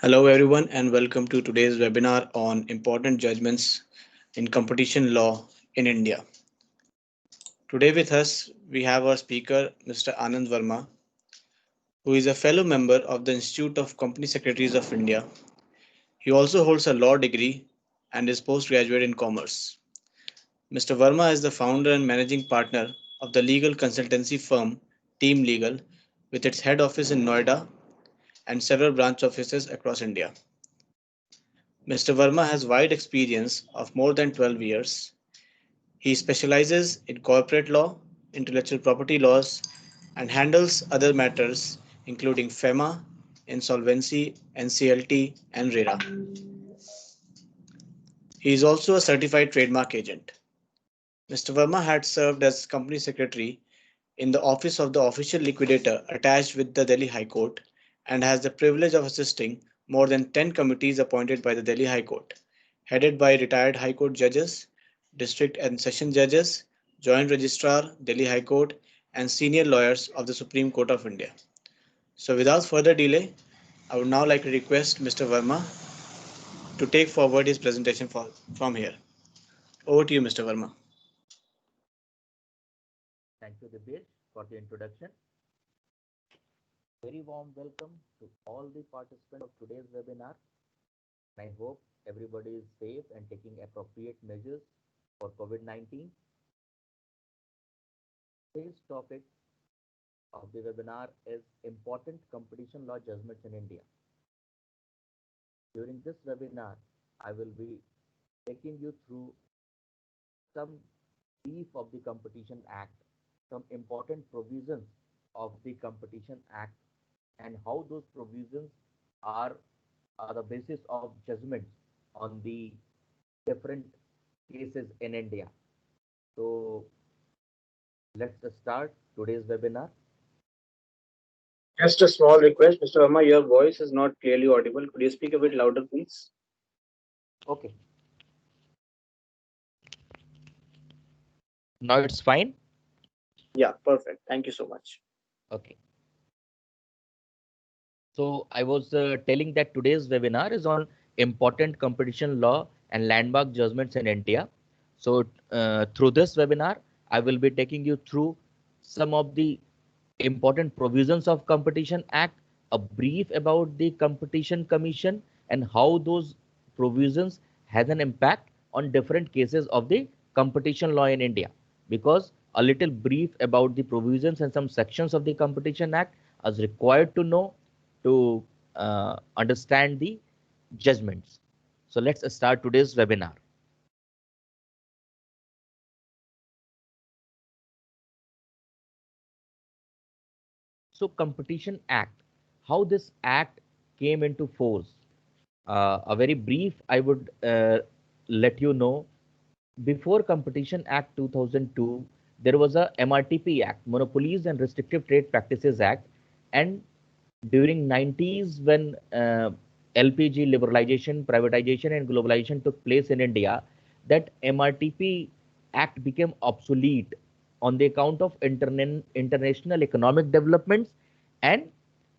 Hello, everyone, and welcome to today's webinar on important judgments in competition law in India. Today, with us, we have our speaker, Mr. Anand Verma, who is a fellow member of the Institute of Company Secretaries of India. He also holds a law degree and is postgraduate in commerce. Mr. Verma is the founder and managing partner of the legal consultancy firm Team Legal, with its head office in Noida and several branch offices across India. Mr. Verma has wide experience of more than 12 years. He specializes in corporate law, intellectual property laws, and handles other matters including FEMA, insolvency, NCLT, and RERA. He is also a certified trademark agent. Mr. Verma had served as company secretary in the office of the official liquidator attached with the Delhi High Court and has the privilege of assisting more than 10 committees appointed by the Delhi High Court, headed by retired High Court judges, district and session judges, joint registrar, Delhi High Court, and senior lawyers of the Supreme Court of India. So, without further delay, I would now like to request Mr. Verma to take forward his presentation from here. Over to you, Mr. Verma. Thank you, Dibesh, for the introduction. Very warm welcome to all the participants of today's webinar. I hope everybody is safe and taking appropriate measures for COVID-19. Today's topic of the webinar is important competition law judgments in India. During this webinar, I will be taking you through some brief of the Competition Act, some important provisions of the Competition Act, and how those provisions are, the basis of judgments on the different cases in India. So let's start today's webinar. Just a small request, Mr. Verma, your voice is not clearly audible. Could you speak a bit louder, please? Okay. Now it's fine. Yeah, perfect. Thank you so much. Okay. So I was telling that today's webinar is on important competition law and landmark judgments in India. So through this webinar, I will be taking you through some of the important provisions of Competition Act, a brief about the Competition Commission and how those provisions has an impact on different cases of the competition law in India. Because a little brief about the provisions and some sections of the Competition Act is required to know to understand the judgments. So let's start today's webinar. So Competition Act, how this act came into force. A very brief, I would let you know. Before Competition Act 2002, there was a MRTP Act, Monopolies and Restrictive Trade Practices Act, and during 90s when LPG liberalization, privatization, and globalization took place in India, that MRTP Act became obsolete on the account of international economic developments and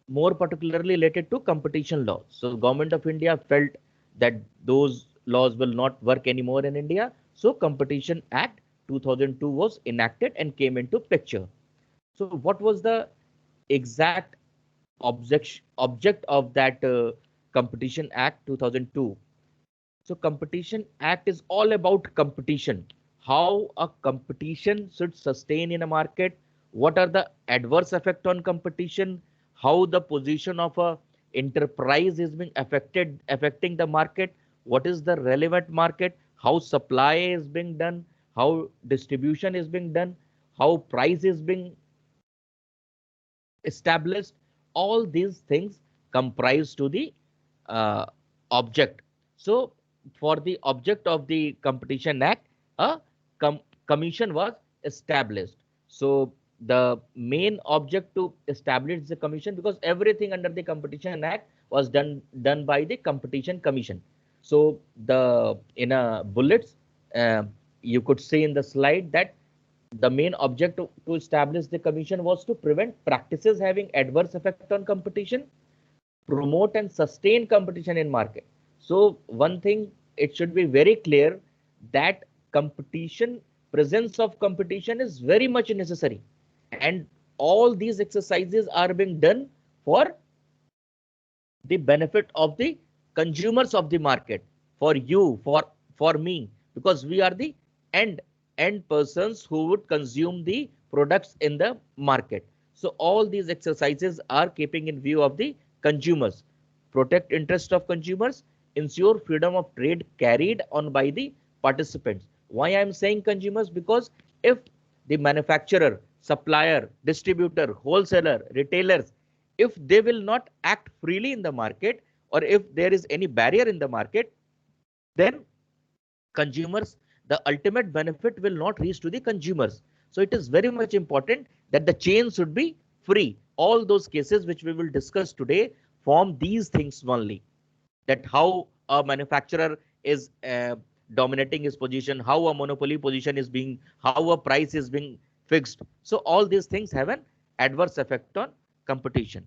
more particularly related to competition law. So government of India felt that those laws will not work anymore in India. So Competition Act 2002 was enacted and came into picture. So what was the exact object of that Competition Act 2002? So Competition Act is all about competition, how a competition should sustain in a market, what are the adverse effect on competition, how the position of a enterprise is being affecting the market, what is the relevant market, how supply is being done, how distribution is being done, how price is being established. All these things comprise to the uh, object. So for the object of the Competition Act, a commission was established. So the main object to establish the commission, because everything under the Competition Act was done by the Competition Commission. So the in a bullets, you could see in the slide that the main object to establish the commission was to prevent practices having adverse effect on competition, promote and sustain competition in market. So one thing, it should be very clear that competition, presence of competition is very much necessary. And all these exercises are being done for the benefit of the consumers of the market, for you, for me, because we are the end persons who would consume the products in the market. So all these exercises are keeping in view of the consumers, protect interest of consumers, ensure freedom of trade carried on by the participants. Why I am saying consumers? Because if the manufacturer, supplier, distributor, wholesaler, retailers, if they will not act freely in the market, or if there is any barrier in the market, then consumers, the ultimate benefit will not reach to the consumers. So it is very much important that the chain should be free. All those cases which we will discuss today form these things only, that how a manufacturer is dominating his position, how a monopoly position is being, how a price is being fixed. So all these things have an adverse effect on competition.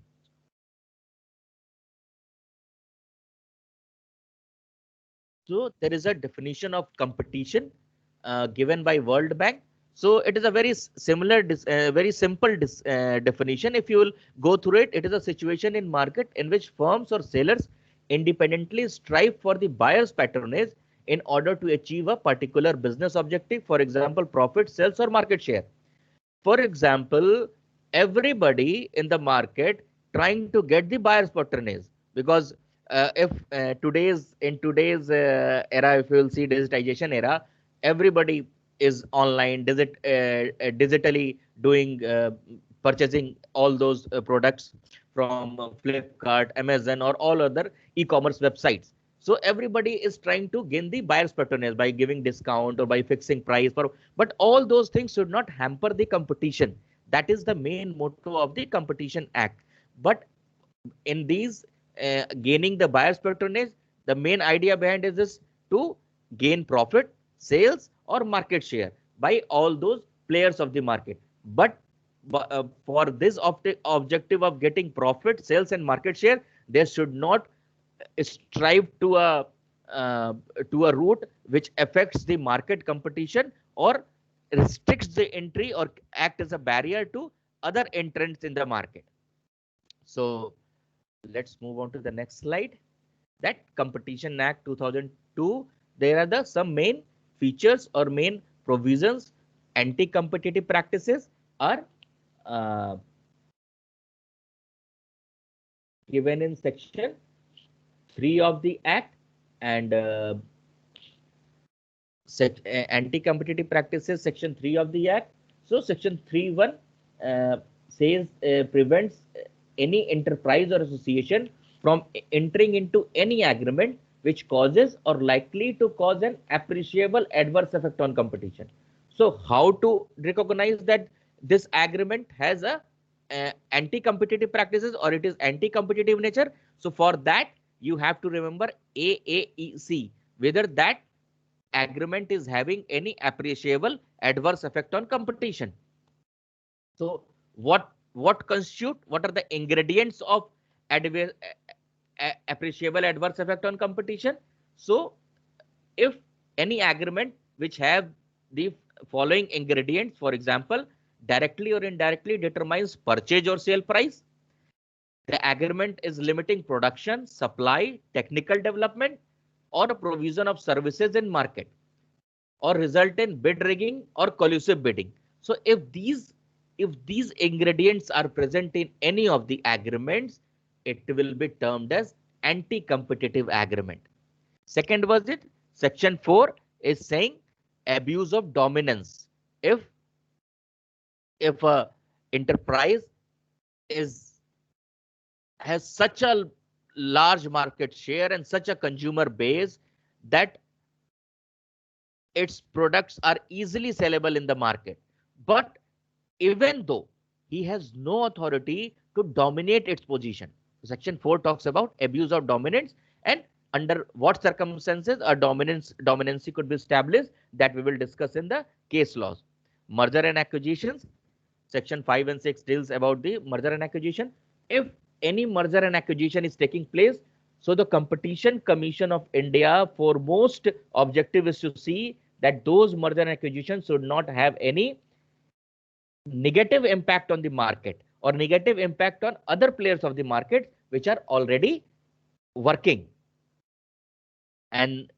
So there is a definition of competition given by World Bank. So it is a very similar, very simple definition. If you will go through it, it is a situation in market in which firms or sellers independently strive for the buyer's patronage in order to achieve a particular business objective, for example, profit, sales, or market share. For example, everybody in the market trying to get the buyer's patronage, because if today's era, if you will see digitization era, everybody is online, digitally doing purchasing all those products from Flipkart, Amazon, or all other e-commerce websites. So everybody is trying to gain the buyer's patronage by giving discount or by fixing price. But all those things should not hamper the competition. That is the main motto of the Competition Act. But in these gaining the buyer's patronage, the main idea behind is this: to gain profit, sales, or market share by all those players of the market. But for this objective of getting profit, sales, and market share, they should not strive uh, to a route which affects the market competition or restricts the entry or act as a barrier to other entrants in the market. So let's move on to the next slide. That Competition Act 2002, there are some main features or main provisions. Anti-competitive practices are uh, given in section 3 of the Act, and anti-competitive practices, section 3 of the Act. So section 3(1) says prevents any enterprise or association from entering into any agreement which causes or likely to cause an appreciable adverse effect on competition. So how to recognize that this agreement has a anti-competitive practices or it is anti-competitive nature? So for that, you have to remember AAEC, whether that agreement is having any appreciable adverse effect on competition. So what constitute, what are the ingredients of appreciable adverse effect on competition? So if any agreement which have the following ingredients, for example, directly or indirectly determines purchase or sale price, the agreement is limiting production, supply, technical development, or provision of services in market, or result in bid rigging or collusive bidding. So if these ingredients are present in any of the agreements, it will be termed as anti-competitive agreement. Second was it, section 4 is saying abuse of dominance. If a enterprise is has such a large market share and such a consumer base that its products are easily sellable in the market, but even though he has no authority to dominate its position. Section 4 talks about abuse of dominance and under what circumstances a dominancy could be established, that we will discuss in the case laws. Merger and acquisitions, section 5 and 6 deals about the merger and acquisition. If any merger and acquisition is taking place, so the Competition Commission of India foremost objective is to see that those merger and acquisitions should not have any negative impact on the market or negative impact on other players of the market which are already working. And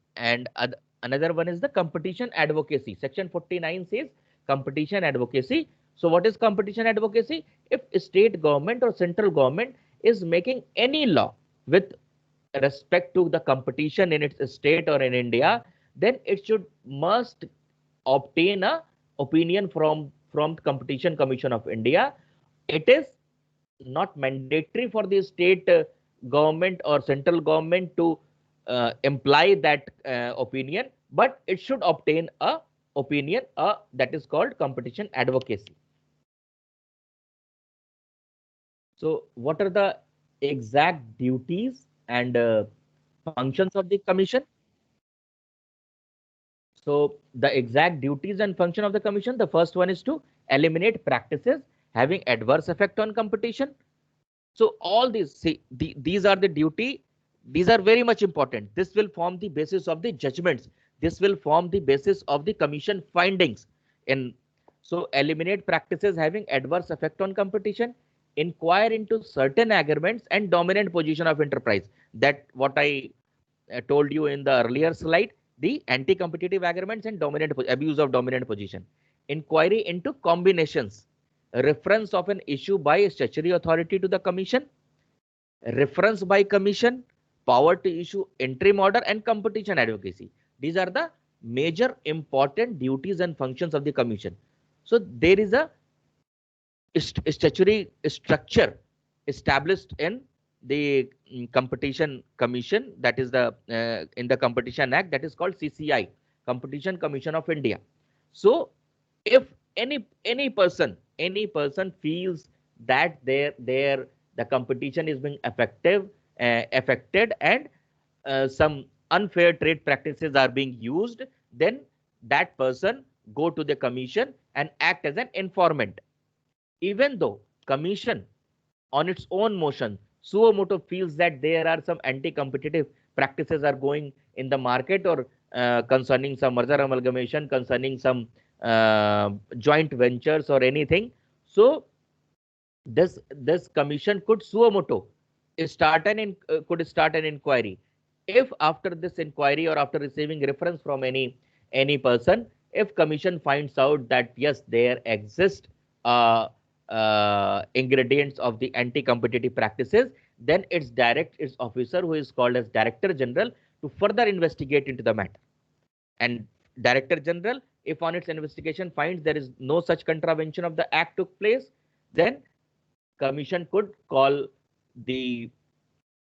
another one is the competition advocacy. Section 49 says competition advocacy. So what is competition advocacy? If state government or central government is making any law with respect to the competition in its state or in India, then it must obtain a opinion from Competition Commission of India. It is not mandatory for the state government or central government to imply that opinion, but it should obtain a opinion that is called competition advocacy. So what are the exact duties and functions of the commission? So the exact duties and function of the commission, the first one is to eliminate practices having adverse effect on competition. So all these, see, these are the duty. These are very much important. This will form the basis of the judgments. This will form the basis of the commission findings. So eliminate practices having adverse effect on competition, inquire into certain agreements and dominant position of enterprise. That what I told you in the earlier slide, the anti-competitive agreements and abuse of dominant position. Inquiry into combinations, reference of an issue by a statutory authority to the commission, reference by commission, power to issue interim order, and competition advocacy. These are the major important duties and functions of the commission. So there is a statutory structure established in the competition commission, that is the in the Competition Act, that is called CCI, Competition Commission of India. So if any person feels that the competition is being affected and some unfair trade practices are being used, then that person go to the commission and act as an informant. Even though commission on its own motion suo moto feels that there are some anti-competitive practices are going in the market, or concerning some merger amalgamation, concerning some joint ventures or anything, so this commission could suo moto start an inquiry. If after this inquiry or after receiving reference from any person, if commission finds out that yes, there exist ingredients of the anti-competitive practices, then its officer, who is called as Director General, to further investigate into the matter. And Director General, if on its investigation finds there is no such contravention of the act took place, then commission could call the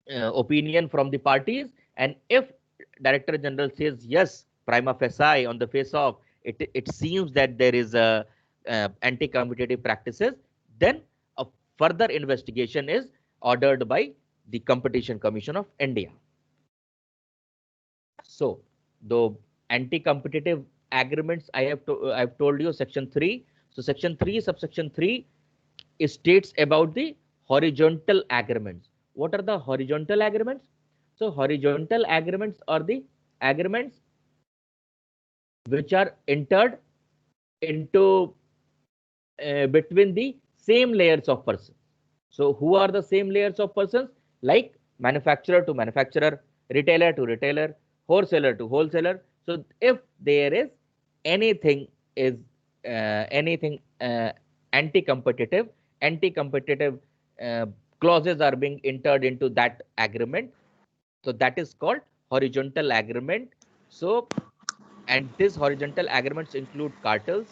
opinion from the parties. And if Director General says yes, prima facie, on the face of it seems that there is a anti-competitive practices, then a further investigation is ordered by the Competition Commission of India. So the anti-competitive agreements, I've told you section 3. So section 3, subsection 3 states about the horizontal agreements. What are the horizontal agreements? So horizontal agreements are the agreements which are entered into between the same layers of persons. So who are the same layers of persons? Like manufacturer to manufacturer, retailer to retailer, wholesaler to wholesaler. So if there is anything anti-competitive clauses are being entered into that agreement, so that is called horizontal agreement. So, and these horizontal agreements include cartels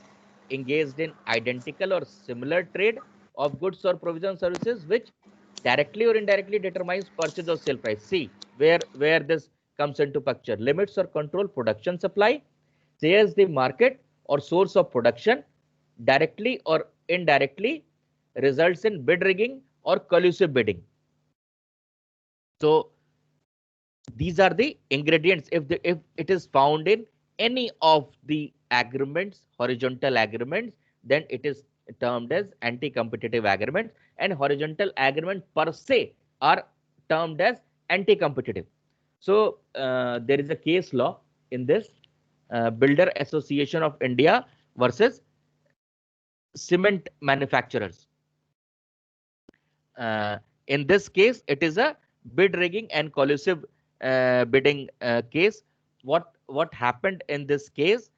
engaged in identical or similar trade of goods or provision services, which directly or indirectly determines purchase or sale price. See where this comes into picture. Limits or control production supply, shares the market or source of production, directly or indirectly results in bid rigging or collusive bidding. So these are the ingredients. If it is found in any of the agreements, horizontal agreements, then it is termed as anti-competitive agreements, and horizontal agreement per se are termed as anti-competitive. So there is a case law in this, Builder Association of India versus cement manufacturers. In this case, it is a bid rigging and collusive bidding case. What happened in this case,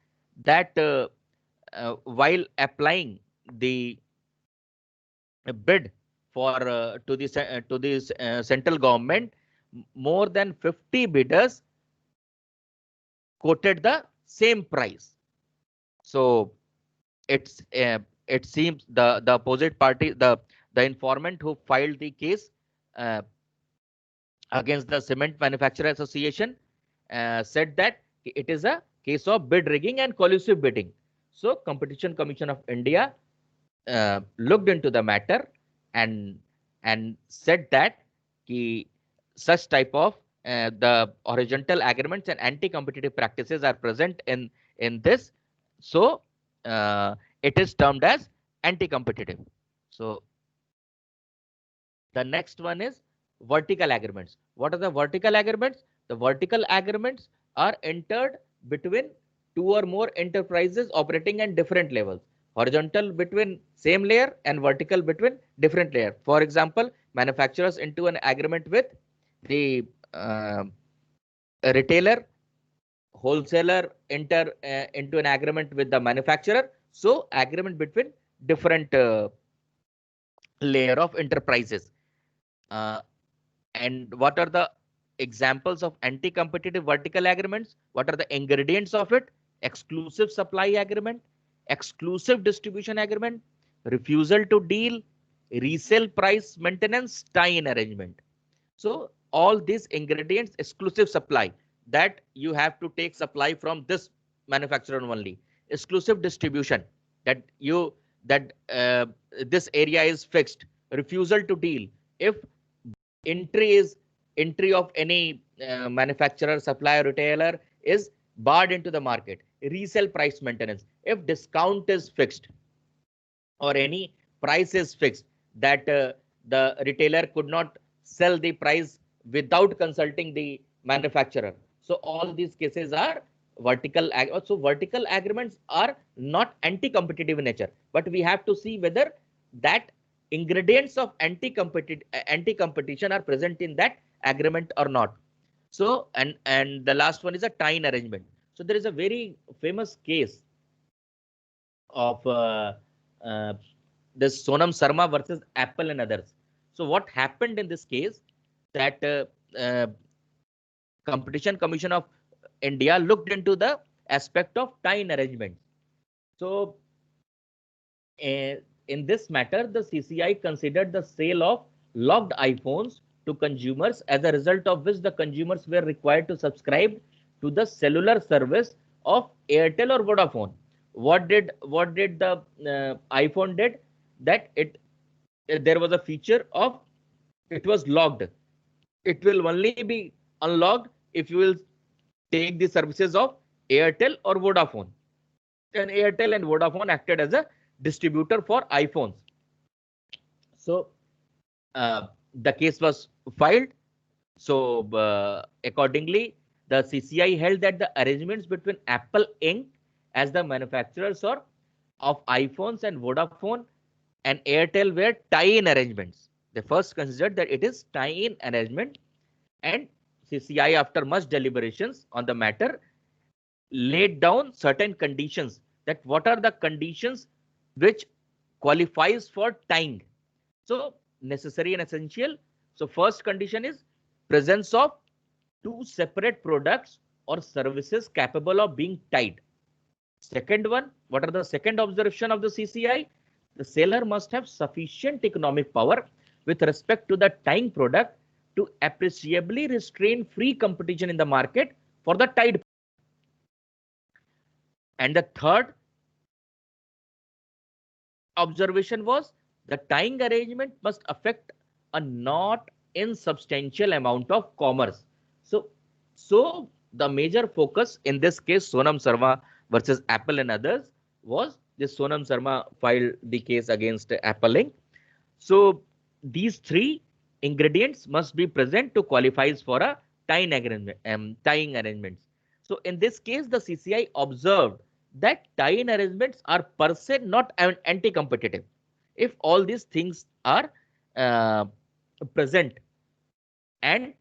that while applying the bid for to this central government, more than 50 bidders quoted the same price. So it seems the opposite party, the informant who filed the case uh, against the Cement Manufacturer Association, said that it is a case of bid rigging and collusive bidding. So Competition Commission of India looked into the matter and said that such type of the horizontal agreements and anti-competitive practices are present in this. So it is termed as anti-competitive. So the next one is vertical agreements. What are the vertical agreements? The vertical agreements are entered between two or more enterprises operating at different levels. Horizontal between same layer and vertical between different layer. For example, manufacturers into an agreement with the retailer, wholesaler enter into an agreement with the manufacturer. So agreement between different layer of enterprises. Uh, and what are the examples of anti-competitive vertical agreements? What are the ingredients of it? Exclusive supply agreement, exclusive distribution agreement, refusal to deal, resale price maintenance, tie-in arrangement. So all these ingredients, exclusive supply, that you have to take supply from this manufacturer only. Exclusive distribution, that this area is fixed. Refusal to deal, if entry of any manufacturer, supplier, retailer is barred into the market. Resale price maintenance, if discount is fixed or any price is fixed, that the retailer could not sell the price without consulting the manufacturer. So all these cases are vertical. So vertical agreements are not anti-competitive in nature, but we have to see whether that ingredients of anti-competition are present in that agreement or not. So and the last one is a tie-in arrangement. So there is a very famous case of uh, this Sonam Sharma versus Apple and others. So what happened in this case, that Competition Commission of India looked into the aspect of tie-in arrangements. So in this matter, the CCI considered the sale of locked iPhones to consumers, as a result of which the consumers were required to subscribe to the cellular service of Airtel or Vodafone. What did the iPhone did? That there was a feature of it was locked. It will only be unlocked if you will take the services of Airtel or Vodafone. And Airtel and Vodafone acted as a distributor for iPhones. So the case was filed. So accordingly, the CCI held that the arrangements between Apple Inc. as the manufacturers of iPhones and Vodafone and Airtel were tie-in arrangements. They first considered that it is tie-in arrangement, and CCI, after much deliberations on the matter, laid down certain conditions, that what are the conditions which qualifies for tying. So necessary and essential. So first condition is presence of two separate products or services capable of being tied. Second one, what are the second observation of the CCI? The seller must have sufficient economic power with respect to the tying product to appreciably restrain free competition in the market for the tied. And the third observation was the tying arrangement must affect a not insubstantial amount of commerce. So the major focus in this case, Sonam Sharma versus Apple and others, was this Sonam Sharma filed the case against Apple Inc. So these three ingredients must be present to qualify for a tying arrangements. So in this case, the CCI observed that tying arrangements are per se not anti-competitive if all these things are uh, present. And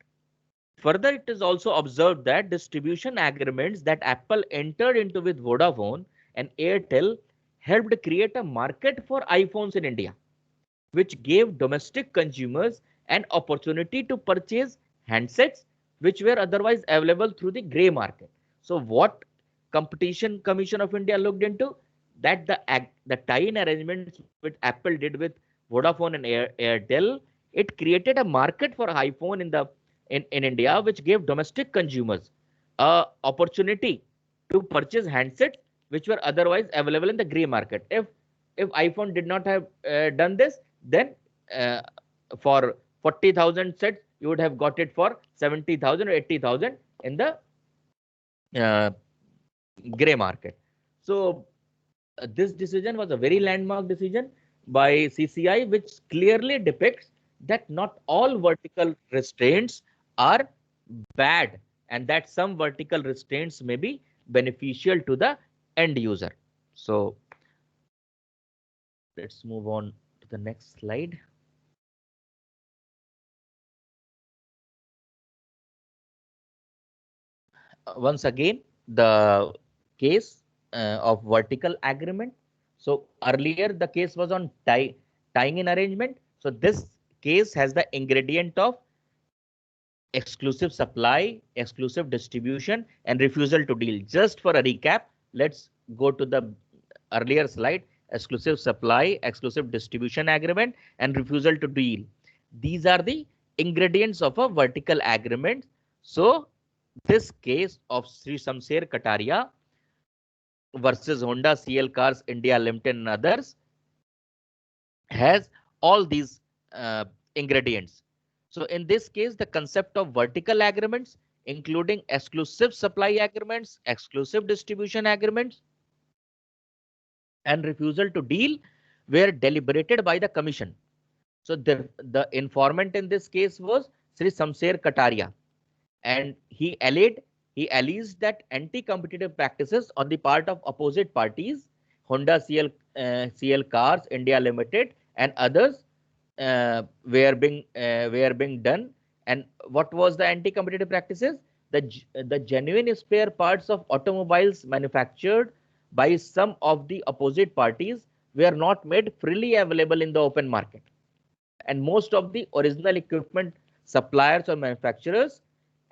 further, it is also observed that distribution agreements that Apple entered into with Vodafone and Airtel helped create a market for iPhones in India, which gave domestic consumers an opportunity to purchase handsets which were otherwise available through the grey market. So what Competition Commission of India looked into? That the tie-in arrangements which Apple did with Vodafone and Airtel, it created a market for iPhone in India, which gave domestic consumers a opportunity to purchase handsets which were otherwise available in the grey market. If iPhone did not have done this, then uh, for 40,000 sets, you would have got it for 70,000 or 80,000 in the uh, grey market. So this decision was a very landmark decision by CCI, which clearly depicts that not all vertical restraints are bad and that some vertical restraints may be beneficial to the end user. So let's move on to the next slide. Once again, the case of vertical agreement. So earlier the case was on tying in arrangement. So this case has the ingredient of exclusive supply, exclusive distribution, and refusal to deal. Just for a recap, let's go to the earlier slide. Exclusive supply, exclusive distribution agreement, and refusal to deal. These are the ingredients of a vertical agreement. So this case of Sri Shamsher Kataria versus Honda CL Cars India Limited and others has all these ingredients. So in this case, the concept of vertical agreements, including exclusive supply agreements, exclusive distribution agreements, and refusal to deal were deliberated by the commission. So the informant in this case was Sri Shamsher Kataria, and he alleged that anti-competitive practices on the part of opposite parties, Honda CL Cars India Limited and others, were being done. And what was the anti-competitive practices? The genuine spare parts of automobiles manufactured by some of the opposite parties were not made freely available in the open market. And most of the original equipment suppliers or manufacturers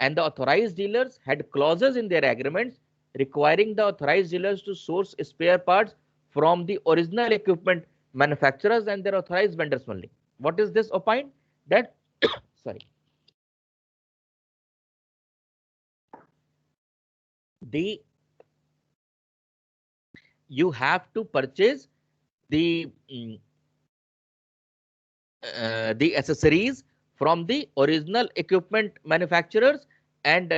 and the authorized dealers had clauses in their agreements requiring the authorized dealers to source spare parts from the original equipment manufacturers and their authorized vendors only. What is this opine? That sorry, the you have to purchase the the accessories from the original equipment manufacturers and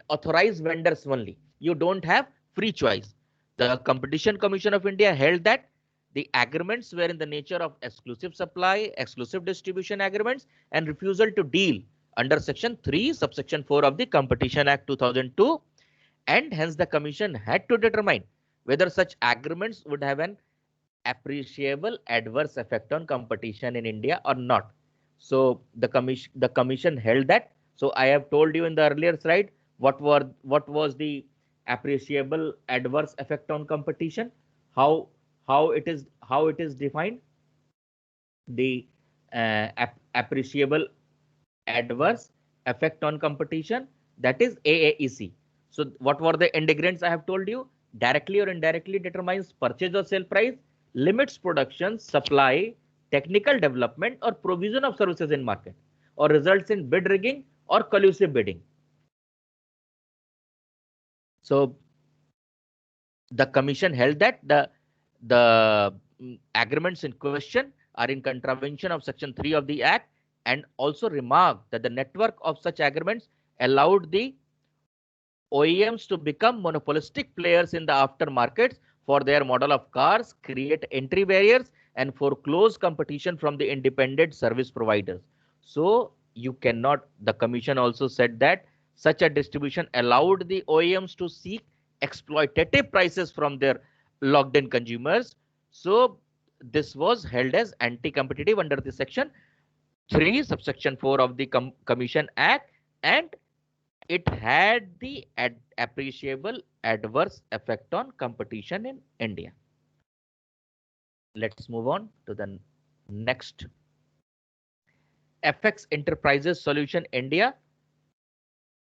authorized vendors only. You don't have free choice. The Competition Commission of India held that the agreements were in the nature of exclusive supply, exclusive distribution agreements, and refusal to deal under Section 3, Subsection 4 of the Competition Act 2002, and hence the Commission had to determine whether such agreements would have an appreciable adverse effect on competition in India or not. So the commission held that. So I have told you in the earlier slide what was the appreciable adverse effect on competition, how how it is defined. The appreciable adverse effect on competition, that is AAEC. So what were the integrants I have told you? Directly or indirectly determines purchase or sale price, limits production, supply, technical development or provision of services in market, or results in bid rigging or collusive bidding. So the commission held that the agreements in question are in contravention of Section 3 of the Act, and also remarked that the network of such agreements allowed the OEMs to become monopolistic players in the aftermarkets for their model of cars, create entry barriers, and foreclose competition from the independent service providers. So you cannot, the commission also said that such a distribution allowed the OEMs to seek exploitative prices from their locked in consumers. So this was held as anti-competitive under the section 3 subsection 4 of the Commission Act, and it had the appreciable adverse effect on competition in India. Let's move on to the next. FX Enterprises Solution India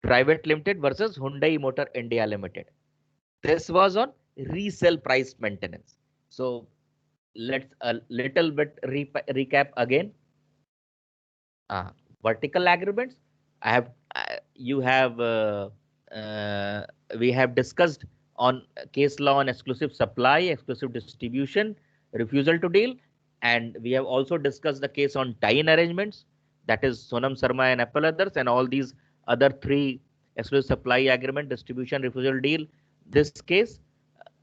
Private Limited versus Hyundai Motor India Limited. This was on resale price maintenance. So let's a little bit recap again. Vertical agreements. I have you have we have discussed on case law on exclusive supply, exclusive distribution, refusal to deal, and we have also discussed the case on tie-in arrangements, that is Sonam Sarma and Apple Others, and all these other three exclusive supply agreement, distribution, refusal deal. This case,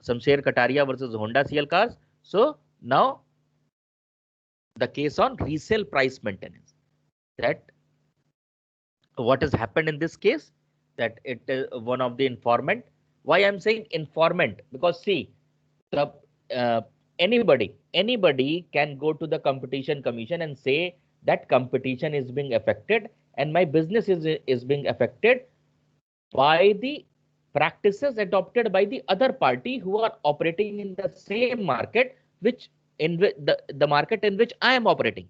Shamsher Kataria versus Honda CL Cars. So now the case on resale price maintenance. That what has happened in this case, that it is one of the informant. Why I'm saying informant? Because see, the anybody can go to the competition commission and say that competition is being affected and my business is being affected by the practices adopted by the other party who are operating in the same market, which in the market in which I am operating.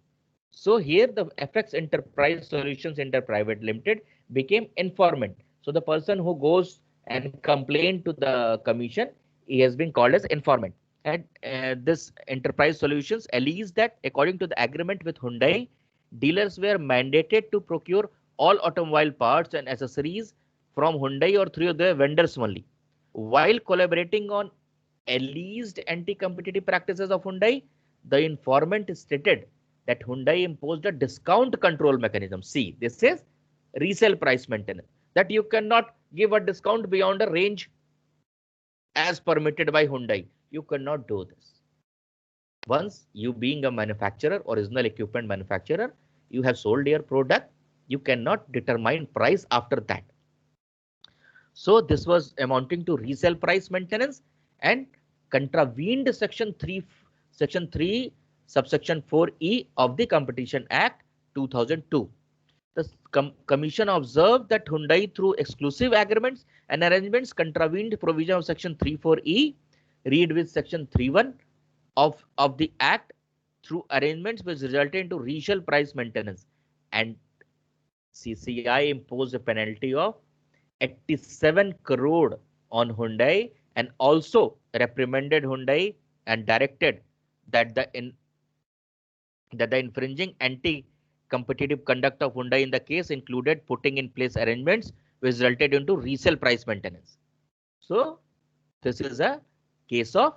So here the FX Enterprise Solutions India Private Limited became informant. So the person who goes and complain to the commission, he has been called as informant. And this Enterprise Solutions alleged that according to the agreement with Hyundai, dealers were mandated to procure all automobile parts and accessories from Hyundai or through their vendors only. While collaborating on alleged anti-competitive practices of Hyundai, the informant stated that Hyundai imposed a discount control mechanism. See, this is resale price maintenance, that you cannot give a discount beyond a range as permitted by Hyundai. You cannot do this. Once you being a manufacturer, original equipment manufacturer, you have sold your product, you cannot determine price after that. So this was amounting to resale price maintenance and contravened section 3 subsection 4E of the Competition Act 2002. The commission observed that Hyundai through exclusive agreements and arrangements contravened provision of section 34E, read with section 31 of the act through arrangements which resulted into resale price maintenance, and CCI imposed a penalty of 87 crore on Hyundai and also reprimanded Hyundai and directed that the infringing anti-competitive conduct of Hyundai in the case included putting in place arrangements which resulted into resale price maintenance. So this is a case of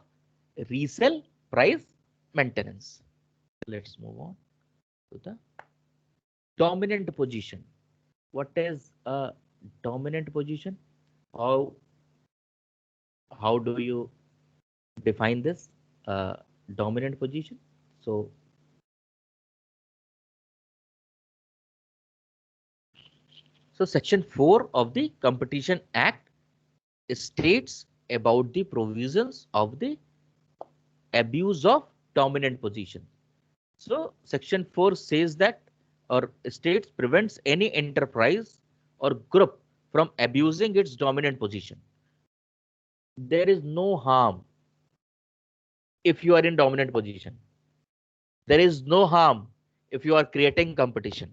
resale price maintenance. Let's move on to the dominant position. What is a dominant position? How do you define this dominant position? So section 4 of the Competition Act states about the provisions of the abuse of dominant position. So section 4 says that, or states, prevents any enterprise or group from abusing its dominant position. There is no harm if you are in dominant position. There is no harm if you are creating competition.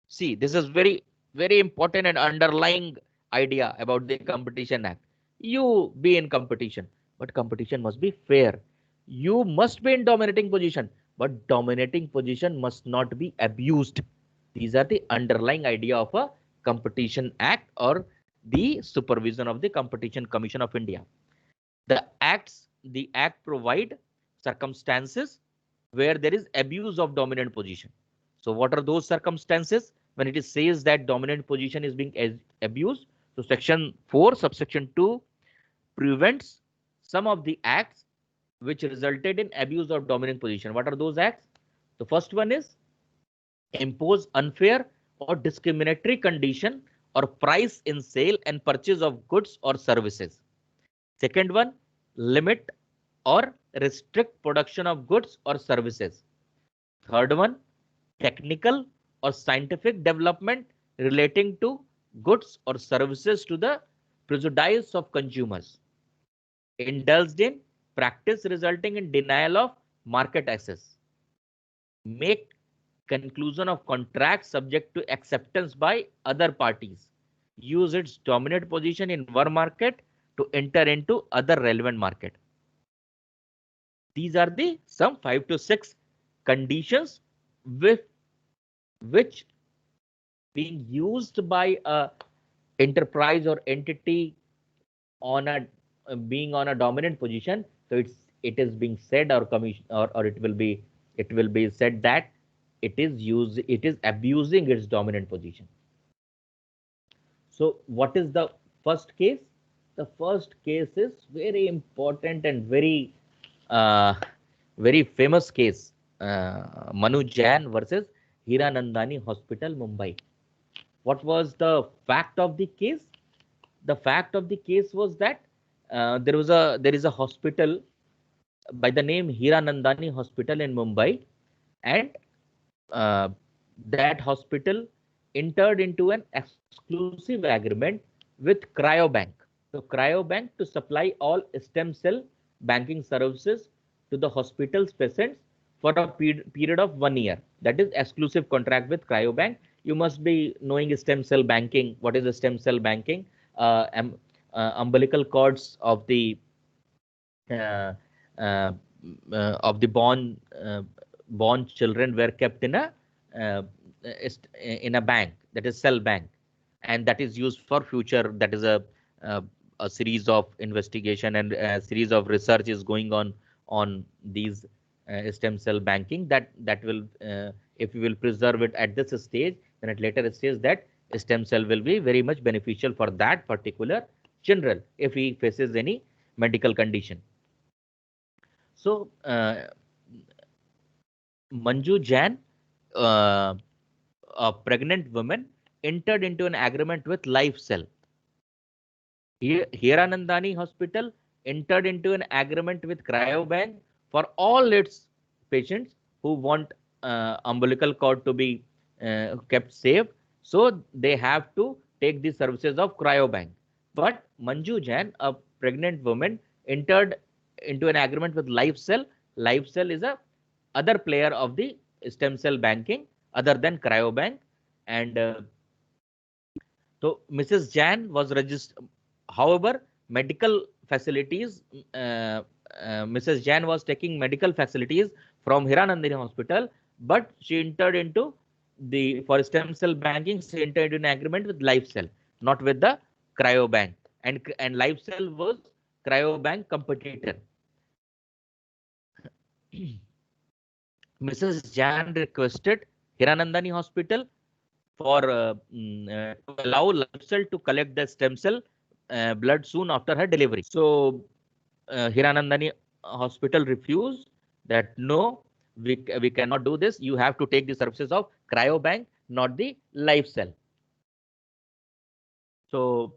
See, this is very, very important and underlying idea about the Competition Act. You be in competition, but competition must be fair. You must be in dominating position, but dominating position must not be abused. These are the underlying idea of a Competition Act or the supervision of the Competition Commission of India. The act provide circumstances where there is abuse of dominant position. So what are those circumstances when it is says that dominant position is being abused? So section 4 subsection 2 prevents some of the acts which resulted in abuse of dominant position. What are those acts? The first one is impose unfair or discriminatory condition or price in sale and purchase of goods or services. Second one, limit or restrict production of goods or services. Third one, technical or scientific development relating to goods or services to the prejudice of consumers. Indulged in practice resulting in denial of market access. Make conclusion of contract subject to acceptance by other parties. Use its dominant position in one market to enter into other relevant market. These are the some 5 to 6 conditions with which being used by a enterprise or entity on a being on a dominant position. So it is being said or commission or it will be said that it is abusing its dominant position. So what is the first case? The first case is very important and very famous case, Manu Jain versus Hiranandani Hospital, Mumbai. What was the fact of the case? The fact of the case was that there is a hospital by the name Hiranandani Hospital in Mumbai, and that hospital entered into an exclusive agreement with Cryobank. So Cryobank to supply all stem cell banking services to the hospital's patients for a period of 1 year. That is exclusive contract with Cryobank. You must be knowing stem cell banking. What is a stem cell banking? Umbilical cords of the born children were kept in a bank, that is cell bank, and that is used for future. That is a series of investigation and a series of research is going on these stem cell banking. That will if we will preserve it at this stage, then at later stage that stem cell will be very much beneficial for that particular children if he faces any medical condition. So Manju Jain, a pregnant woman, entered into an agreement with LifeCell. Hiranandani Hospital entered into an agreement with Cryobank for all its patients who want umbilical cord to be kept safe. So they have to take the services of Cryobank. But Manju Jain, a pregnant woman, entered into an agreement with LifeCell. LifeCell is a other player of the stem cell banking other than Cryobank, and so Mrs. Jain was registered. However, medical facilities, Mrs. Jain was taking medical facilities from Hiranandani Hospital, but she entered into for stem cell banking. She entered into an agreement with LifeCell, not with the Cryobank, and LifeCell was Cryobank competitor. Mrs. Jain requested Hiranandani Hospital to allow LifeCell to collect the stem cell blood soon after her delivery. So Hiranandani Hospital refused that no, we cannot do this. You have to take the services of Cryobank, not the LifeCell. So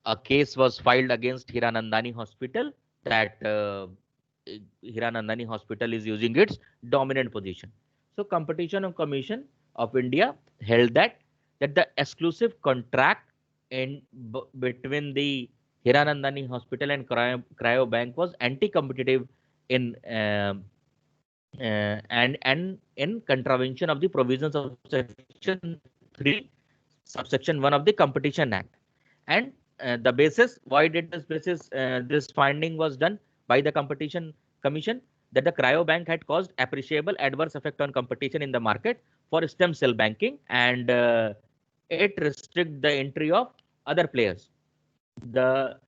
a case was filed against Hiranandani Hospital that Hiranandani Hospital is using its dominant position. So Competition Commission of India held that the exclusive contract between the Hiranandani Hospital and Cryobank was anti-competitive and in contravention of the provisions of Section 3, Subsection 1 of the Competition Act. And the basis, why did this basis, this finding was done by the Competition Commission, that the Cryobank had caused appreciable adverse effect on competition in the market for stem cell banking, and it restrict the entry of other players. The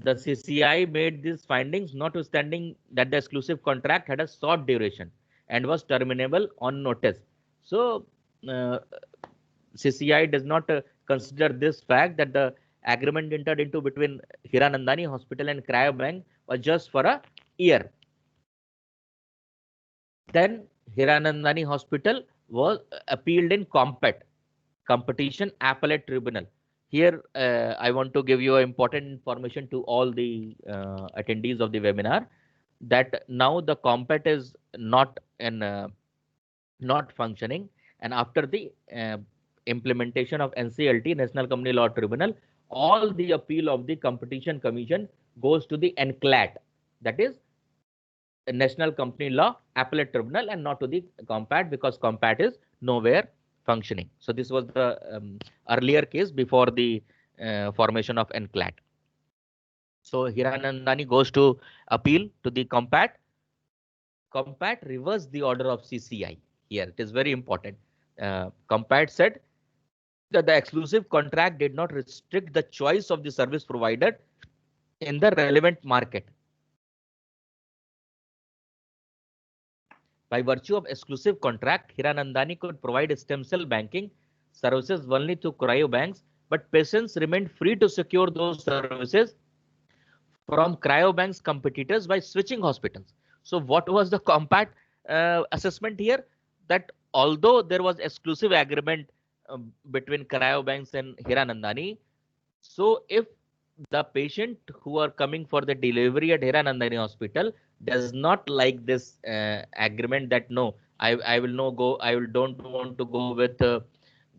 CCI made these findings notwithstanding that the exclusive contract had a short duration and was terminable on notice. So CCI does not consider this fact that the agreement entered into between Hiranandani Hospital and Cryo Bank was just for a year. Then Hiranandani Hospital was appealed in COMPAT, Competition Appellate Tribunal. Here, I want to give you important information to all the attendees of the webinar that now the COMPAT is not functioning, and after the implementation of NCLT, National Company Law Tribunal, all the appeal of the Competition Commission goes to the NCLAT, that is National Company Law Appellate Tribunal, and not to the COMPAT, because COMPAT is nowhere functioning. So this was the earlier case before the formation of NCLAT. So Hiranandani goes to appeal to the COMPAT. COMPAT reversed the order of CCI. Here it is very important. COMPAT said that the exclusive contract did not restrict the choice of the service provider in the relevant market. By virtue of exclusive contract, Hiranandani could provide stem cell banking services only to cryobanks, but patients remained free to secure those services from cryobanks competitors by switching hospitals. So what was the COMPAT assessment here? That although there was exclusive agreement between cryobanks and Hiranandani, so if the patient who are coming for the delivery at Hiranandani Hospital does not like this agreement, that no, I will no go, don't want to go with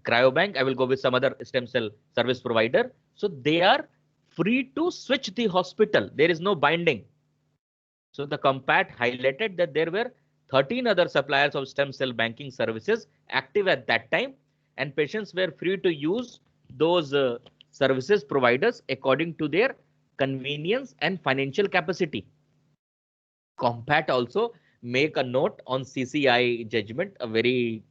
cryobank, I will go with some other stem cell service provider. So they are free to switch the hospital. There is no binding. So the COMPAT highlighted that there were 13 other suppliers of stem cell banking services active at that time, and patients were free to use those services providers according to their convenience and financial capacity. COMPAT also make a note on CCI judgment, a very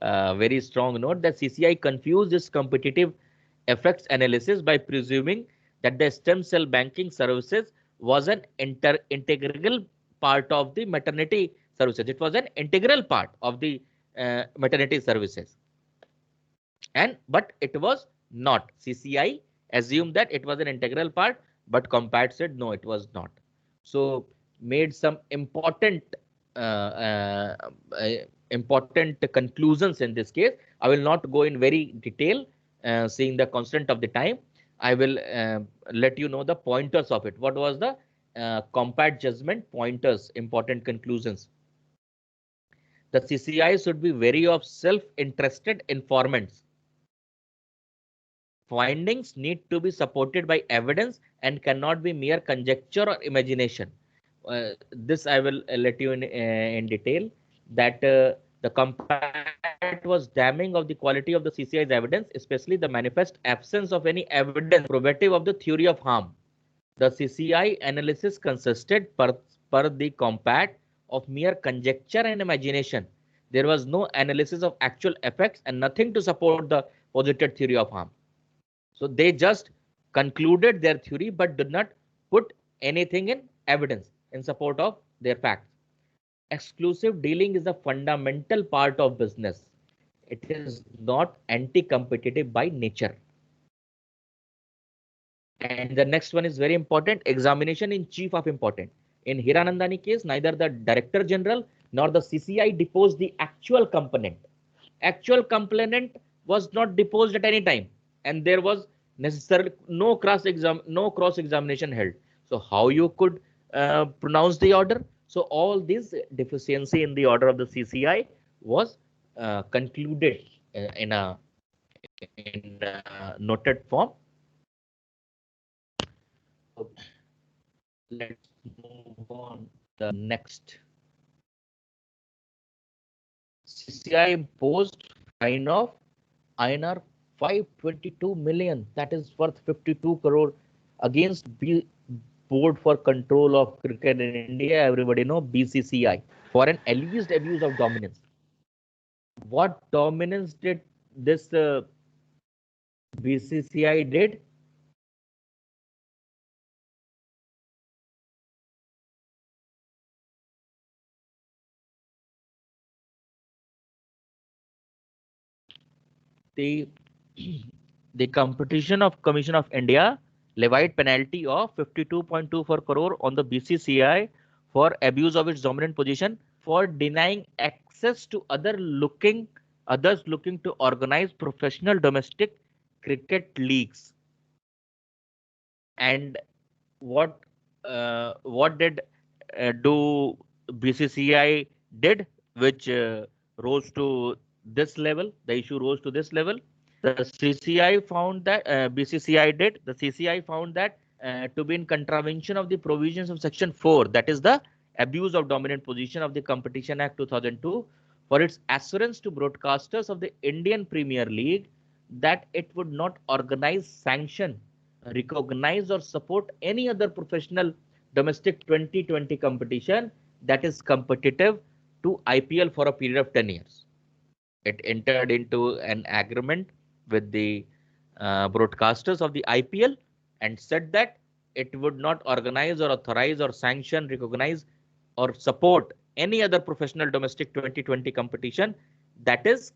very strong note, that CCI confused its competitive effects analysis by presuming that the stem cell banking services was an integral part of the maternity services. It was an integral part of the maternity services, but it was not. CCI assumed that it was an integral part, but COMPAT said no, it was not. So made some important important conclusions in this case. I will not go in very detail, seeing the constant of the time. I will let you know the pointers of it. What was the COMPAT judgment pointers, important conclusions? The CCI should be wary of self-interested informants. Findings need to be supported by evidence and cannot be mere conjecture or imagination. This I will let you in detail, that the COMPAT was damning of the quality of the CCI's evidence, especially the manifest absence of any evidence probative of the theory of harm. The CCI analysis consisted per the COMPAT of mere conjecture and imagination. There was no analysis of actual effects and nothing to support the posited theory of harm. So they just concluded their theory but did not put anything in evidence in support of their facts. Exclusive dealing is a fundamental part of business. It is not anti-competitive by nature. And the next one is very important, examination in chief of important. In Hiranandani case, neither the Director General nor the CCI deposed the actual complainant. Actual complainant was not deposed at any time, and there was necessarily no cross examination held. So how you could pronounce the order? So all this deficiency in the order of the CCI was concluded in a noted form. So let's move on the next. CCI imposed fine of INR 522 million, that is worth 52 crore, against Board for Control of Cricket in India, everybody know BCCI, for an alleged abuse of dominance. What dominance did this BCCI did? They the Competition of Commission of India levied penalty of 52.24 crore on the BCCI for abuse of its dominant position for denying access to others looking to organize professional domestic cricket leagues. And what did do BCCI did, which rose to this level? The issue rose to this level. The CCI found that the CCI found that to be in contravention of the provisions of Section 4, that is the abuse of dominant position of the Competition Act 2002, for its assurance to broadcasters of the Indian Premier League that it would not organize, sanction, recognize or support any other professional domestic 2020 competition that is competitive to IPL for a period of 10 years. It entered into an agreement with the broadcasters of the IPL and said that it would not organize or authorize or sanction, recognize or support any other professional domestic 2020 competition that is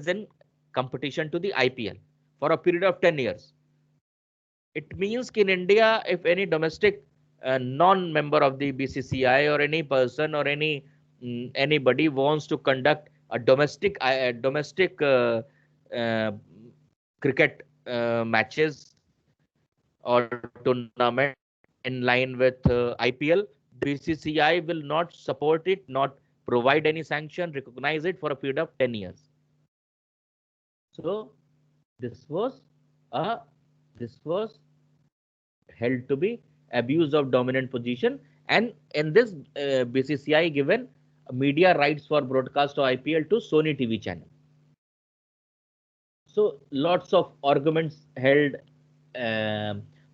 in competition to the IPL for a period of 10 years. It means in India, if any domestic non-member of the BCCI or any person or anybody wants to conduct a domestic uh, cricket matches or tournament in line with IPL, BCCI will not support it, not provide any sanction, recognize it for a period of 10 years. So this was held to be abuse of dominant position, and in this BCCI given media rights for broadcast of IPL to Sony TV channel. So lots of arguments held.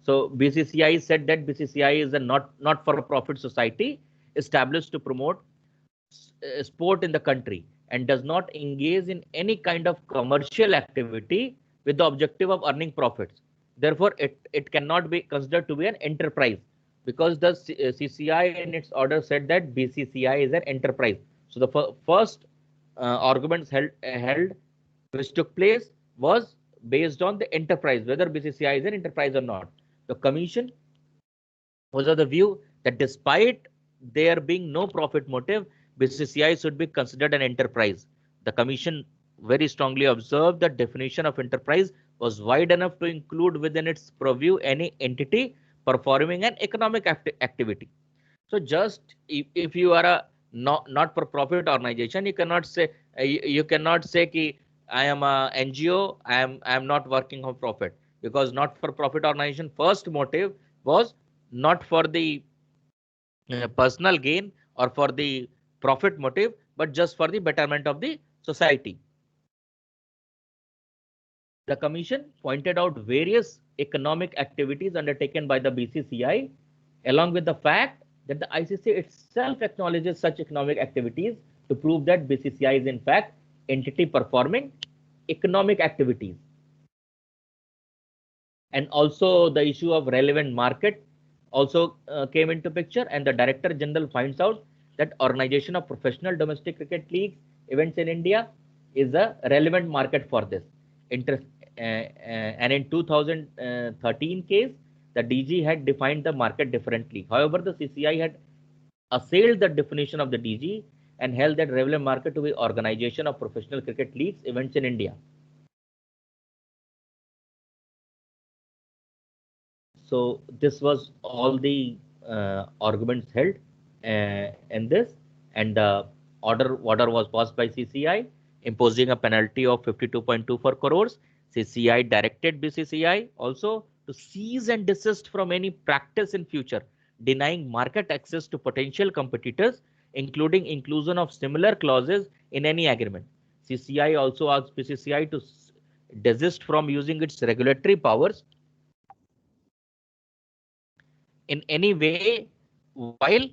So BCCI said that BCCI is a not-for-profit society established to promote sport in the country and does not engage in any kind of commercial activity with the objective of earning profits. Therefore, it cannot be considered to be an enterprise, because the CCI in its order said that BCCI is an enterprise. So the first arguments held which took place was based on the enterprise, whether BCCI is an enterprise or not. The commission was of the view that despite there being no profit motive, BCCI should be considered an enterprise. The commission very strongly observed that definition of enterprise was wide enough to include within its purview any entity performing an economic activity. So just if you are a not-for-profit organization, you cannot say ki I am a NGO, I am not working for profit, because not-for-profit organization first motive was not for the personal gain or for the profit motive, but just for the betterment of the society. The commission pointed out various economic activities undertaken by the BCCI, along with the fact that the ICC itself acknowledges such economic activities to prove that BCCI is in fact entity performing economic activities. And also the issue of relevant market also came into picture, and the Director General finds out that organization of professional domestic cricket leagues events in India is a relevant market for this. And in 2013 case, the DG had defined the market differently. However, the CCI had assailed the definition of the DG and held that relevant market to be organization of professional cricket leagues events in India. So this was all the arguments held in this, and the order was passed by CCI imposing a penalty of 52.24 crores. CCI directed BCCI also to cease and desist from any practice in future denying market access to potential competitors, including inclusion of similar clauses in any agreement. CCI also asked BCCI to desist from using its regulatory powers in any way while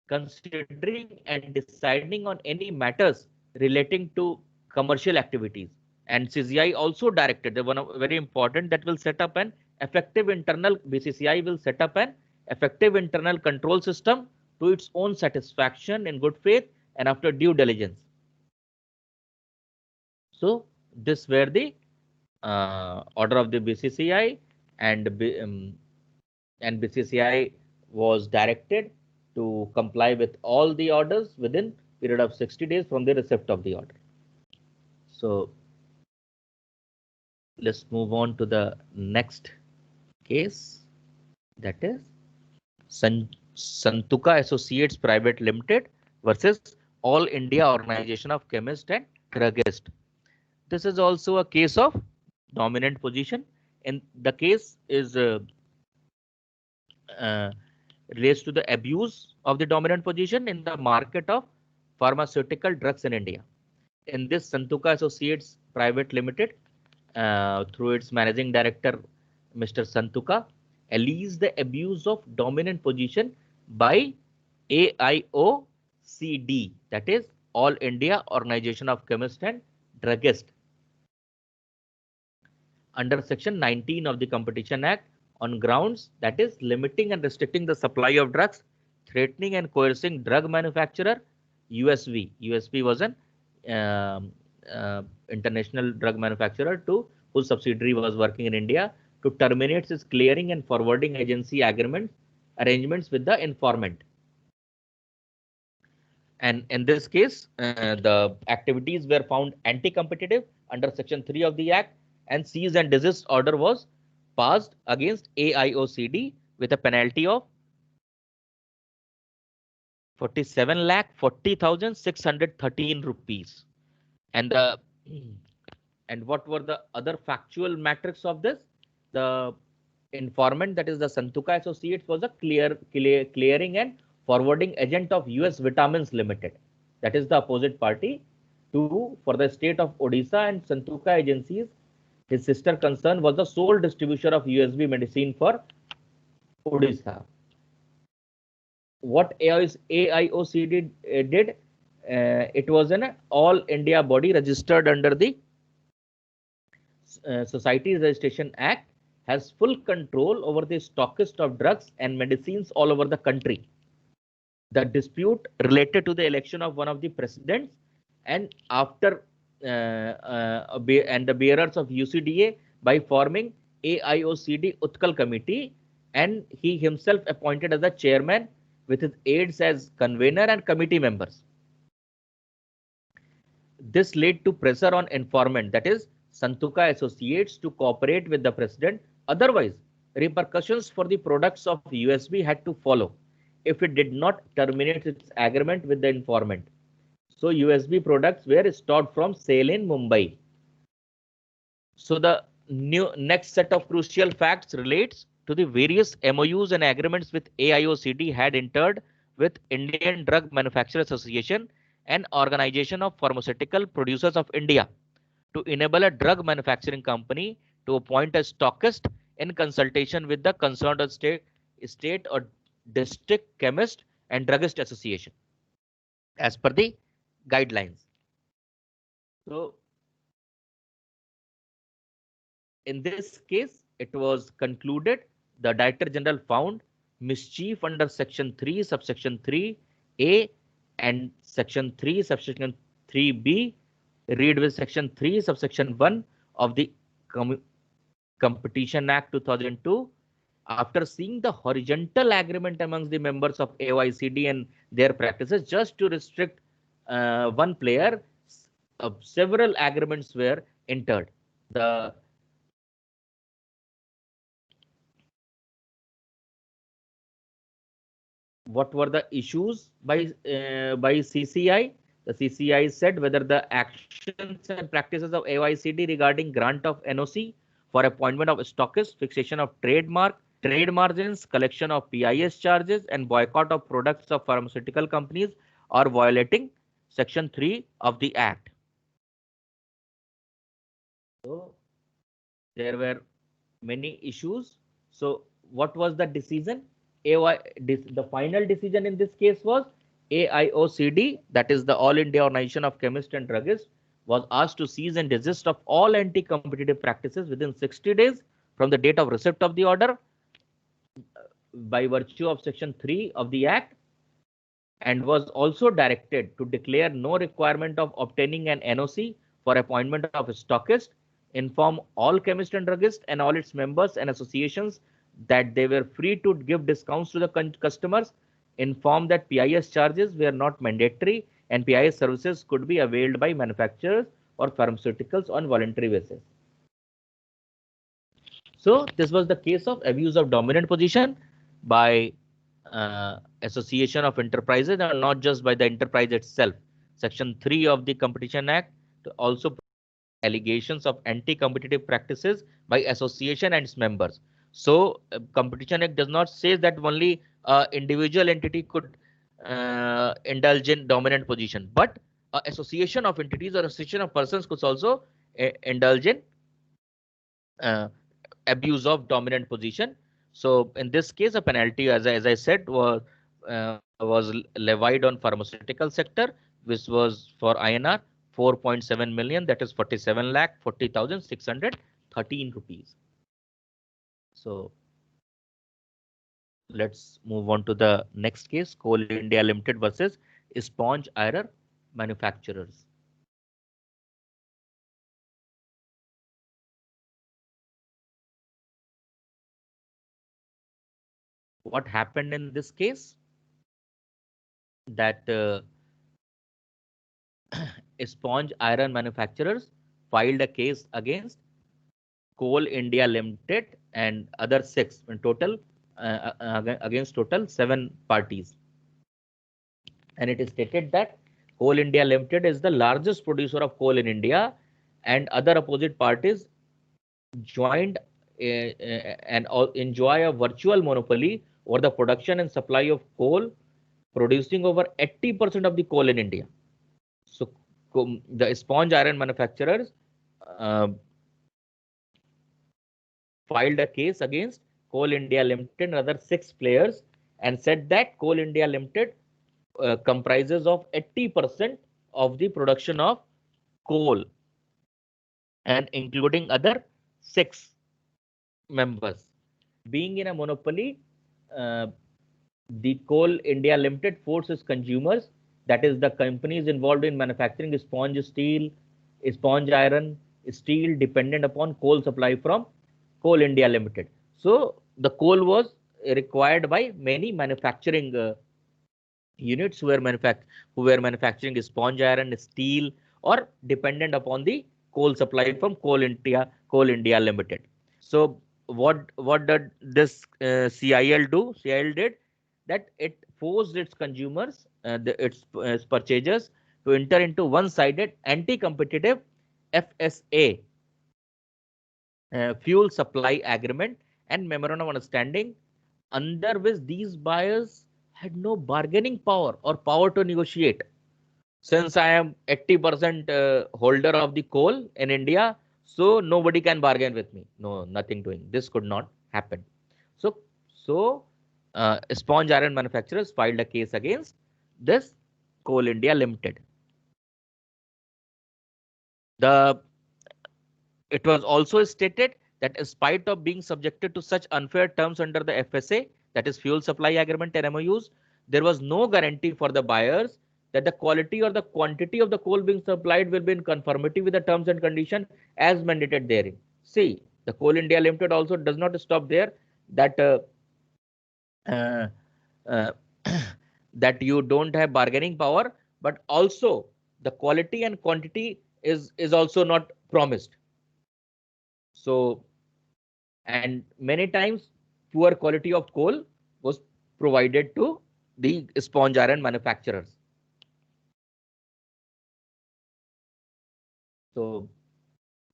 considering and deciding on any matters relating to commercial activities. And CCI also directed, the one very important, that will set up an effective internal, BCCI will set up an effective internal control system to its own satisfaction in good faith and after due diligence. So this were the order of the BCCI, and BCCI was directed to comply with all the orders within period of 60 days from the receipt of the order. So let's move on to the next case, that is Santuka Associates Private Limited versus All India Organization of Chemists and Druggists. This is also a case of dominant position, and the case is relates to the abuse of the dominant position in the market of pharmaceutical drugs in India. In this, Santuka Associates Private Limited, through its managing director, Mr. Santuka, alleges the abuse of dominant position by AIOCD, that is All India Organization of Chemists and Druggists, under Section 19 of the Competition Act, on grounds that is limiting and restricting the supply of drugs, threatening and coercing drug manufacturer USV. USV was an international drug manufacturer whose subsidiary was working in India, to terminate its clearing and forwarding agency arrangements with the informant. And in this case, the activities were found anti-competitive under Section 3 of the Act, and cease and desist order was passed against AIOCD with a penalty of 47,40,613 rupees. And what were the other factual metrics of this? The informant, that is the Santuka Associates, was a clearing and forwarding agent of US Vitamins Limited, that is the opposite party for the state of Odisha, and Santuka agencies, his sister concern, was the sole distributor of USB medicine for Odisha. What AIOCD did, it was an all India body registered under the Societies Registration Act, has full control over the stockist of drugs and medicines all over the country. The dispute related to the election of one of the presidents, and after and the bearers of UCDA, by forming AIOCD Utkal Committee, and he himself appointed as the chairman with his aides as convener and committee members. This led to pressure on informant, that is Santuka Associates, to cooperate with the president. Otherwise, repercussions for the products of USB had to follow if it did not terminate its agreement with the informant. So USB products were stopped from sale in Mumbai. So the next set of crucial facts relates to the various MOUs and agreements with AIOCD had entered with Indian Drug Manufacturers Association, an organization of pharmaceutical producers of India, to enable a drug manufacturing company to appoint a stockist in consultation with the concerned state or district chemist and druggist association, as per the guidelines. So in this case, it was concluded the Director General found mischief under Section 3, subsection 3A and Section 3, subsection 3B, read with Section 3, subsection 1 of the Competition Act 2002. After seeing the horizontal agreement amongst the members of AIOCD and their practices just to restrict one player, several agreements were entered. What were the issues by CCI? The CCI said whether the actions and practices of AIOCD regarding grant of NOC for appointment of stockist, fixation of trademark, trade margins, collection of PIS charges, and boycott of products of pharmaceutical companies are violating Section 3 of the Act. So there were many issues. So what was the decision? The final decision in this case was AIOCD, that is the All India Organization of Chemists and Druggists, was asked to cease and desist of all anti-competitive practices within 60 days from the date of receipt of the order by virtue of Section 3 of the Act, and was also directed to declare no requirement of obtaining an NOC for appointment of a stockist inform all chemists and druggists and all its members and associations that they were free to give discounts to the customers, inform that PIS charges were not mandatory and PIS services could be availed by manufacturers or pharmaceuticals on voluntary basis. So this was the case of abuse of dominant position by Association of Enterprises, and not just by the enterprise itself. Section 3 of the Competition Act also allegations of anti-competitive practices by association and its members. So Competition Act does not say that only individual entity could indulge in dominant position, but association of entities or association of persons could also indulge in abuse of dominant position. So in this case, a penalty, as I said, was levied on pharmaceutical sector, which was for INR 4.7 million, that is 47,40,613 rupees. So let's move on to the next case, Coal India Limited versus Sponge Iron Manufacturers. What happened in this case? That Sponge Iron Manufacturers filed a case against Coal India Limited and other 6 in total, against total 7 parties. And it is stated that Coal India Limited is the largest producer of coal in India, and other opposite parties joined and enjoy a virtual monopoly over the production and supply of coal, producing over 80% of the coal in India. So the sponge iron manufacturers filed a case against Coal India Limited and other 6 players and said that Coal India Limited comprises of 80% of the production of coal, and including other 6 members. Being in a monopoly, the Coal India Limited forces consumers, that is the companies involved in manufacturing sponge steel, sponge iron, steel, dependent upon coal supply from Coal India Limited. So the coal was required by many manufacturing units who were manufacturing sponge iron, steel, or dependent upon the coal supply from Coal India Limited. So what did this CIL do? CIL did that it forced its consumers, its purchasers, to enter into one-sided anti-competitive FSA, fuel supply agreement and memorandum of understanding, under which these buyers had no bargaining power or power to negotiate. Since I am 80% holder of the coal in India, so nobody can bargain with me. No, nothing doing. This could not happen. So sponge iron manufacturers filed a case against this Coal India Limited. It was also stated that in spite of being subjected to such unfair terms under the FSA, that is fuel supply agreement and MOUs, there was no guarantee for the buyers that the quality or the quantity of the coal being supplied will be in conformity with the terms and conditions as mandated therein. See, the Coal India Limited also does not stop there, that that you don't have bargaining power, but also the quality and quantity is also not promised. So, and many times poor quality of coal was provided to the sponge iron manufacturers. So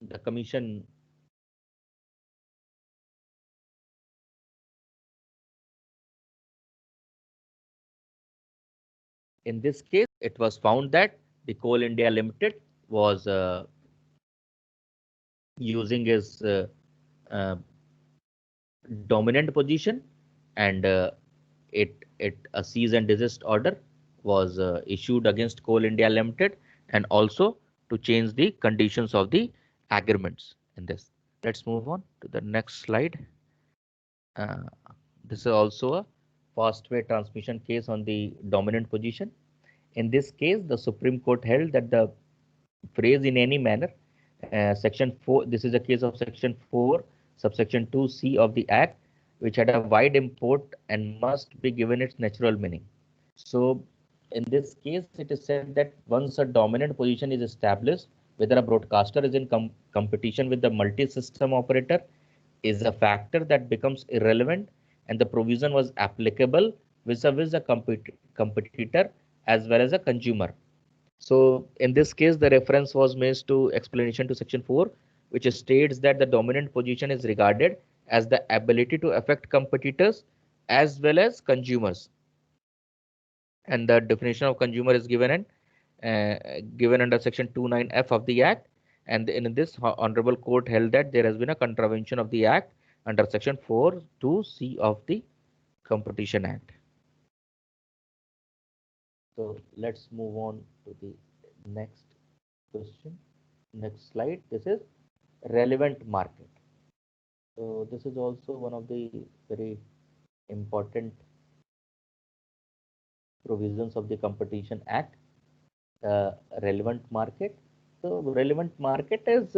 the commission in this case, it was found that the Coal India Limited was using his dominant position, and a cease and desist order was issued against Coal India Limited, and also to change the conditions of the agreements in this. Let's move on to the next slide. This is also a fast-way transmission case on the dominant position. In this case, the Supreme Court held that the phrase "in any manner" Section 4, this is a case of Section 4, subsection 2C of the Act, which had a wide import and must be given its natural meaning. So in this case, it is said that once a dominant position is established, whether a broadcaster is in competition with the multi-system operator is a factor that becomes irrelevant, and the provision was applicable vis-a-vis a competitor as well as a consumer. So in this case, the reference was made to explanation to section 4, which states that the dominant position is regarded as the ability to affect competitors as well as consumers. And the definition of consumer is given under section 29F of the Act. And in this, Honorable Court held that there has been a contravention of the Act under section 4(2)(c) of the Competition Act. So let's move on to the next question. Next slide. This is relevant market. So this is also one of the very important provisions of the Competition Act. Relevant market. So relevant market is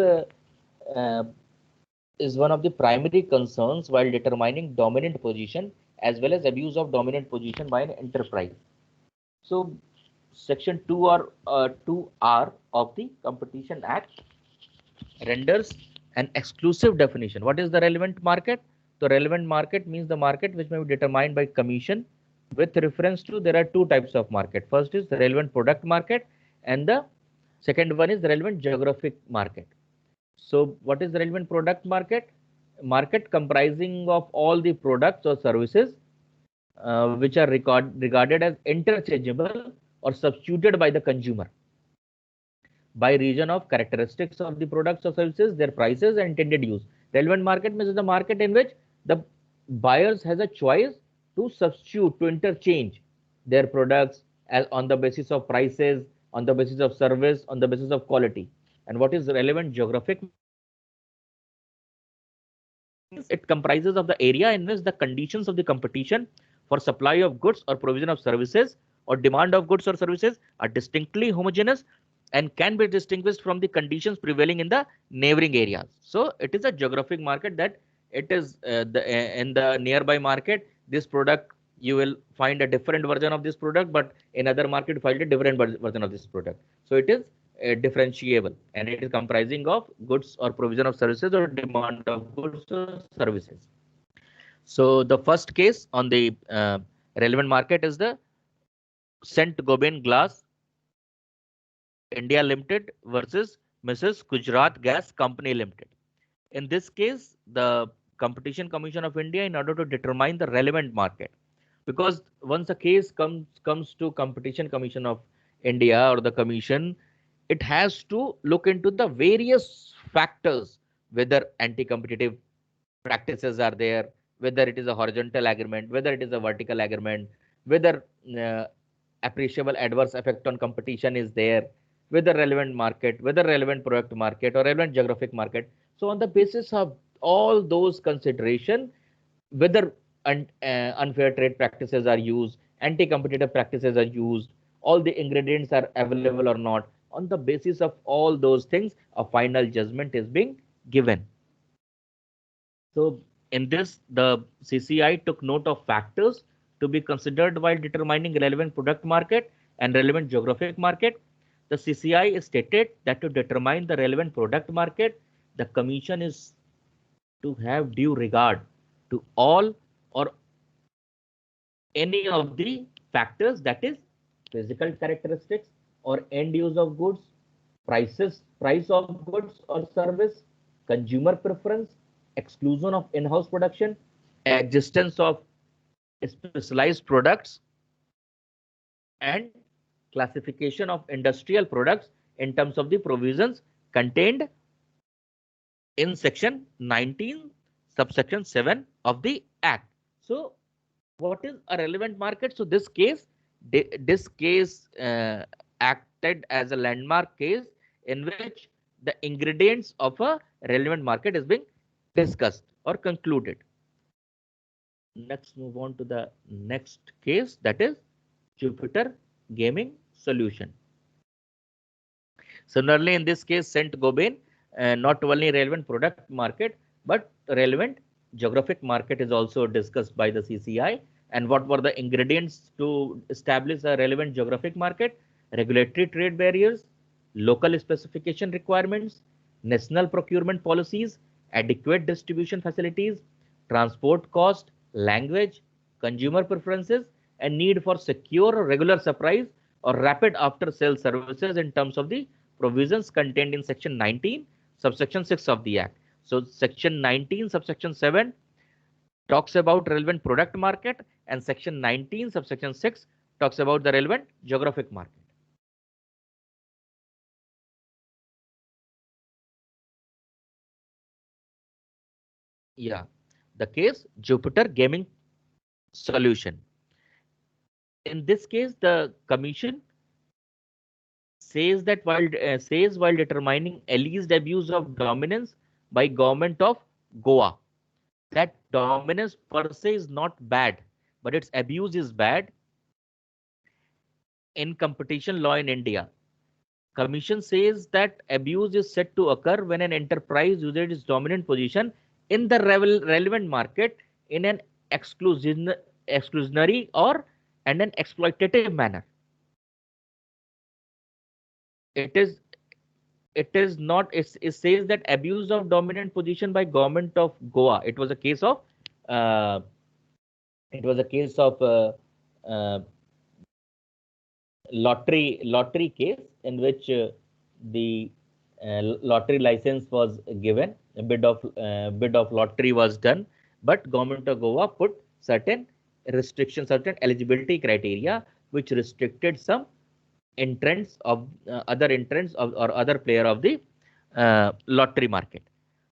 one of the primary concerns while determining dominant position as well as abuse of dominant position by an enterprise. So section 2 or 2R of the Competition Act renders an exclusive definition. What is the relevant market? The relevant market means the market which may be determined by commission with reference to there are two types of market. First is the relevant product market and the second one is the relevant geographic market. So what is the relevant product market? Market comprising of all the products or services which are regarded as interchangeable or substituted by the consumer by region of characteristics of the products or services, their prices and intended use. Relevant market means the market in which the buyers has a choice to substitute, to interchange their products as on the basis of prices, on the basis of service, on the basis of quality. And what is relevant geographic? It comprises of the area in which the conditions of the competition for supply of goods or provision of services or demand of goods or services are distinctly homogeneous and can be distinguished from the conditions prevailing in the neighboring areas. So it is a geographic market that it is in the nearby market, this product you will find a different version of this product, but in other market you find a different version of this product. So it is differentiable and it is comprising of goods or provision of services or demand of goods or services. So the first case on the relevant market is the Saint-Gobain Glass India Limited versus Mrs. Gujarat Gas Company Limited. In this case, the Competition Commission of India, in order to determine the relevant market, because once a case comes to Competition Commission of India or the Commission, it has to look into the various factors, whether anti-competitive practices are there, whether it is a horizontal agreement, whether it is a vertical agreement, whether appreciable adverse effect on competition is there, whether relevant market, whether relevant product market or relevant geographic market. So on the basis of all those consideration, whether unfair trade practices are used, anti-competitive practices are used, all the ingredients are available or not. On the basis of all those things, a final judgment is being given. So in this, the CCI took note of factors to be considered while determining relevant product market and relevant geographic market. The CCI stated that to determine the relevant product market, the Commission is to have due regard to all or any of the factors, that is physical characteristics or end use of goods, price of goods or service, consumer preference, exclusion of in-house production, existence of specialized products, and classification of industrial products in terms of the provisions contained in section 19 subsection 7 of the Act. So what is a relevant market? So this case acted as a landmark case in which the ingredients of a relevant market is being discussed or concluded. Let's move on to the next case, that is Jupiter Gaming Solution. Similarly, in this case, Saint-Gobain not only relevant product market, but relevant geographic market is also discussed by the CCI. And what were the ingredients to establish a relevant geographic market? Regulatory trade barriers, local specification requirements, national procurement policies, adequate distribution facilities, transport cost, language, consumer preferences, and need for secure regular supplies or rapid after sales services in terms of the provisions contained in section 19 subsection 6 of the act. So section 19 subsection 7 talks about relevant product market, and section 19 subsection 6 talks about the relevant geographic market. Yeah, the case Jupiter Gaming Solution. In this case, the commission says that while determining alleged abuse of dominance by government of Goa, that dominance per se is not bad, but its abuse is bad. In competition law in India, Commission says that abuse is said to occur when an enterprise uses its dominant position in the relevant market in an exclusionary or and an exploitative manner. It is not. It says that abuse of dominant position by government of Goa. It was a case of uh, uh, lottery case in which the lottery license was given, a bid of lottery was done, but government of Goa put certain restrictions, certain eligibility criteria which restricted some entrants of other entrants of or other player of the lottery market.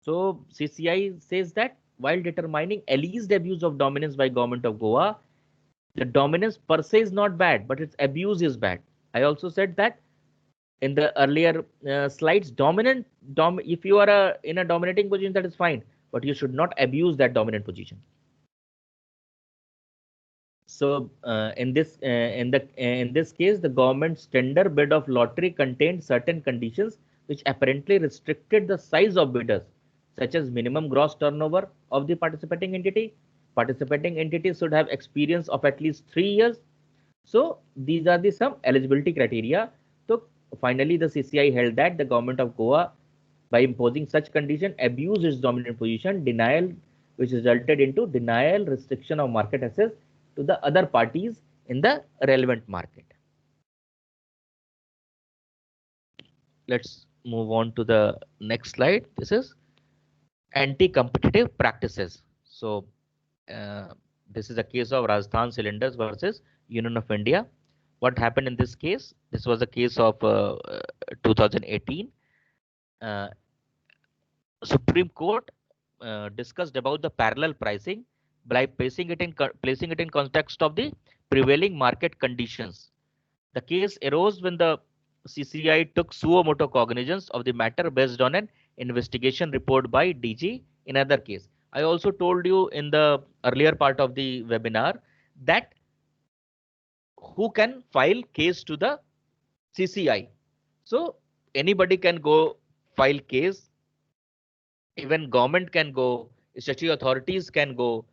So CCI says that while determining alleged abuse of dominance by government of Goa, the dominance per se is not bad, but its abuse is bad. I also said that in the earlier slides, if you are in a dominating position, that is fine, but you should not abuse that dominant position. So in this case, the government's tender bid of lottery contained certain conditions which apparently restricted the size of bidders, such as minimum gross turnover of the participating entity. Participating entities should have experience of at least 3 years. So these are the some eligibility criteria. So finally, the CCI held that the government of Goa, by imposing such condition, abused its dominant position, denial, which resulted into denial, restriction of market access to the other parties in the relevant market. Let's move on to the next slide. This is anti-competitive practices. So this is a case of Rajasthan Cylinders versus Union of India. What happened in this case? This was a case of 2018. Supreme Court discussed about the parallel pricing by placing it in context of the prevailing market conditions. The case arose when the CCI took suo motu cognizance of the matter based on an investigation report by DG in other case. I also told you in the earlier part of the webinar that who can file case to the CCI. So anybody can go file case, even government can go, statutory authorities can go.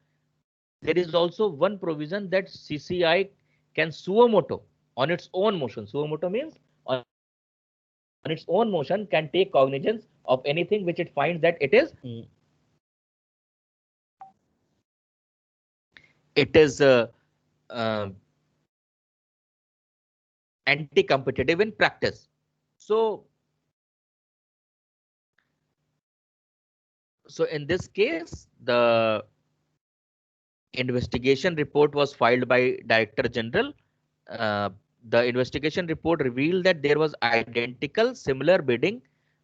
There is also one provision that CCI can suo motu on its own motion. Suo motu means on its own motion can take cognizance of anything which it finds that it is anti-competitive in practice. So in this case, the investigation report was filed by Director General. The investigation report revealed that there was identical similar bidding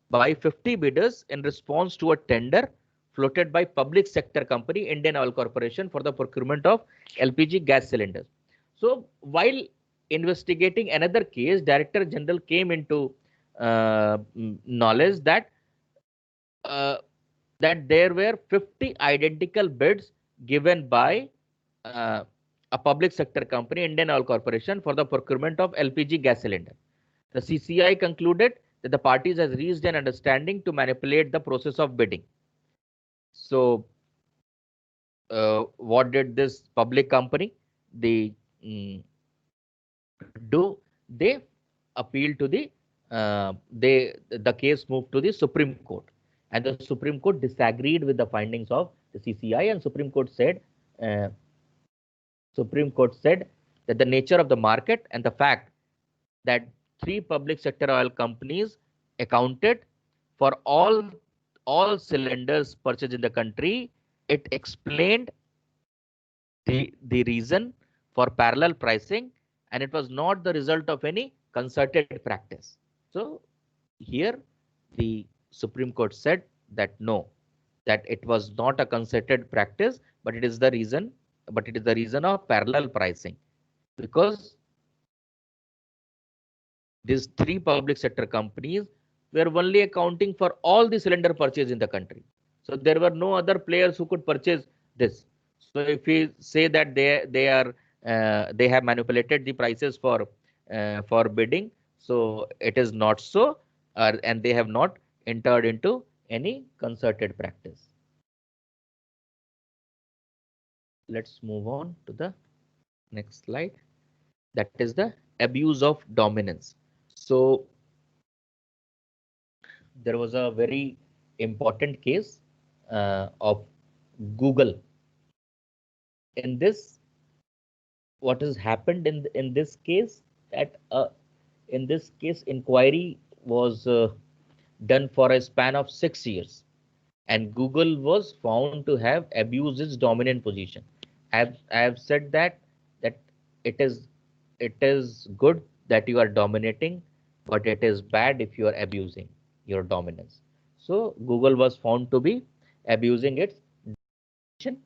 by 50 bidders in response to a tender floated by public sector company Indian Oil Corporation for the procurement of LPG gas cylinders. So while investigating another case, Director General came into knowledge that there were 50 identical bids given by a public sector company, Indian Oil Corporation, for the procurement of LPG gas cylinder. The CCI concluded that the parties has reached an understanding to manipulate the process of bidding. So what did this public company they do? They appeal to the case moved to the Supreme Court, and the Supreme Court disagreed with the findings of the CCI, and uh, Supreme Court said that the nature of the market and the fact that three public sector oil companies accounted for all cylinders purchased in the country, it explained the reason for parallel pricing, and it was not the result of any concerted practice. So here the Supreme Court said that no, that it was not a concerted practice, but it is the reason of parallel pricing, because these three public sector companies were only accounting for all the cylinder purchase in the country. So there were no other players who could purchase this. So if we say that they have manipulated the prices for bidding, so it is not so, and they have not entered into any concerted practice. Let's move on to the next slide. That is the abuse of dominance. So there was a very important case of Google. In this, what has happened in this case, that in this case inquiry was done for a span of 6 years, and Google was found to have abused its dominant position. I have said that it is good that you are dominating, but it is bad if you are abusing your dominance. So Google was found to be abusing its domination.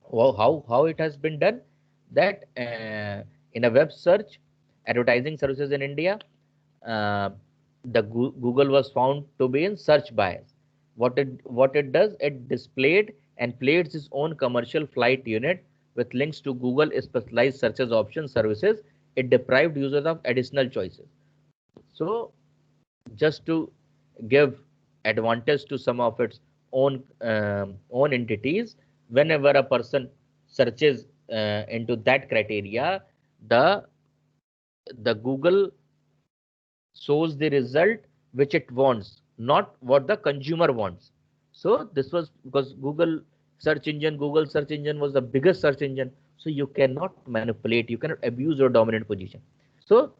Well, how it has been done? That in a web search, advertising services in India, uh, the Google was found to be in search bias. What it does, it displayed and played its own commercial flight unit with links to Google specialized searches option services. It deprived users of additional choices. So just to give advantage to some of its own entities, whenever a person searches into that criteria, the Google shows the result which it wants, not what the consumer wants. So this was because Google search engine was the biggest search engine. So you cannot manipulate, you cannot abuse your dominant position. So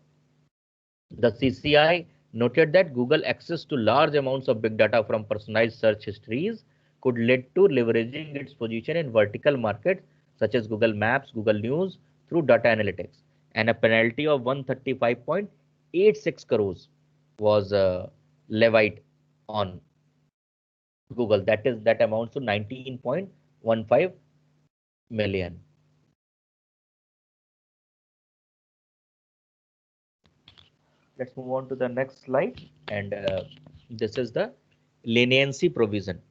the CCI noted that Google access to large amounts of big data from personalized search histories could lead to leveraging its position in vertical markets such as Google Maps, Google News through data analytics, and a penalty of 135.86 crores was levied on Google. That amounts to 19.15 million. Let's move on to the next slide, and this is the leniency provision.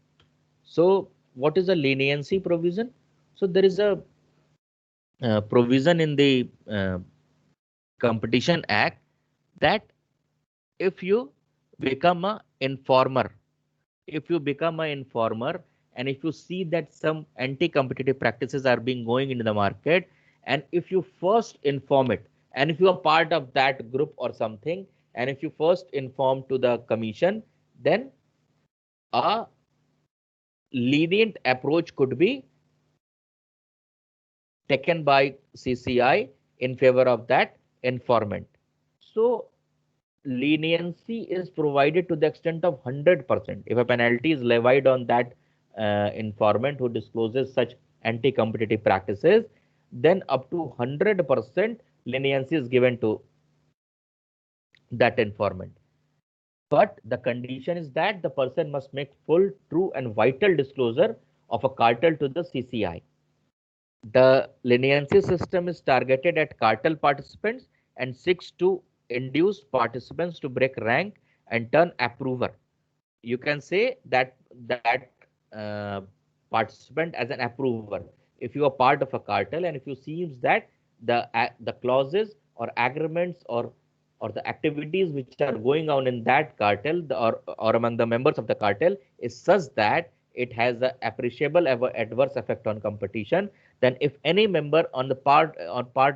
So what is a leniency provision? So there is a provision in the Competition Act that if you become a informer, if you become an informer and if you see that some anti-competitive practices are being going into the market, and if you first inform it, and if you are part of that group or something, and if you first inform to the commission, then a lenient approach could be taken by CCI in favor of that informant. So leniency is provided to the extent of 100%. If a penalty is levied on that informant who discloses such anti-competitive practices, then up to 100% leniency is given to that informant. But the condition is that the person must make full, true, and vital disclosure of a cartel to the CCI. The leniency system is targeted at cartel participants and seeks to induce participants to break rank and turn approver. You can say that participant as an approver. If you are part of a cartel and if you seems that the clauses or agreements or or the activities which are going on in that cartel or among the members of the cartel is such that it has an appreciable adverse effect on competition, then if any member on part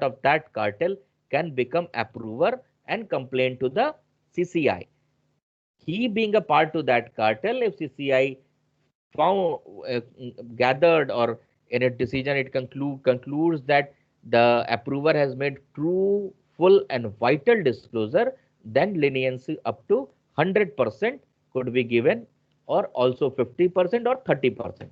of that cartel can become approver and complain to the CCI. He being a part to that cartel, if CCI found gathered or in a decision it concludes that the approver has made true, full and vital disclosure, then leniency up to 100% could be given, or also 50% or 30%.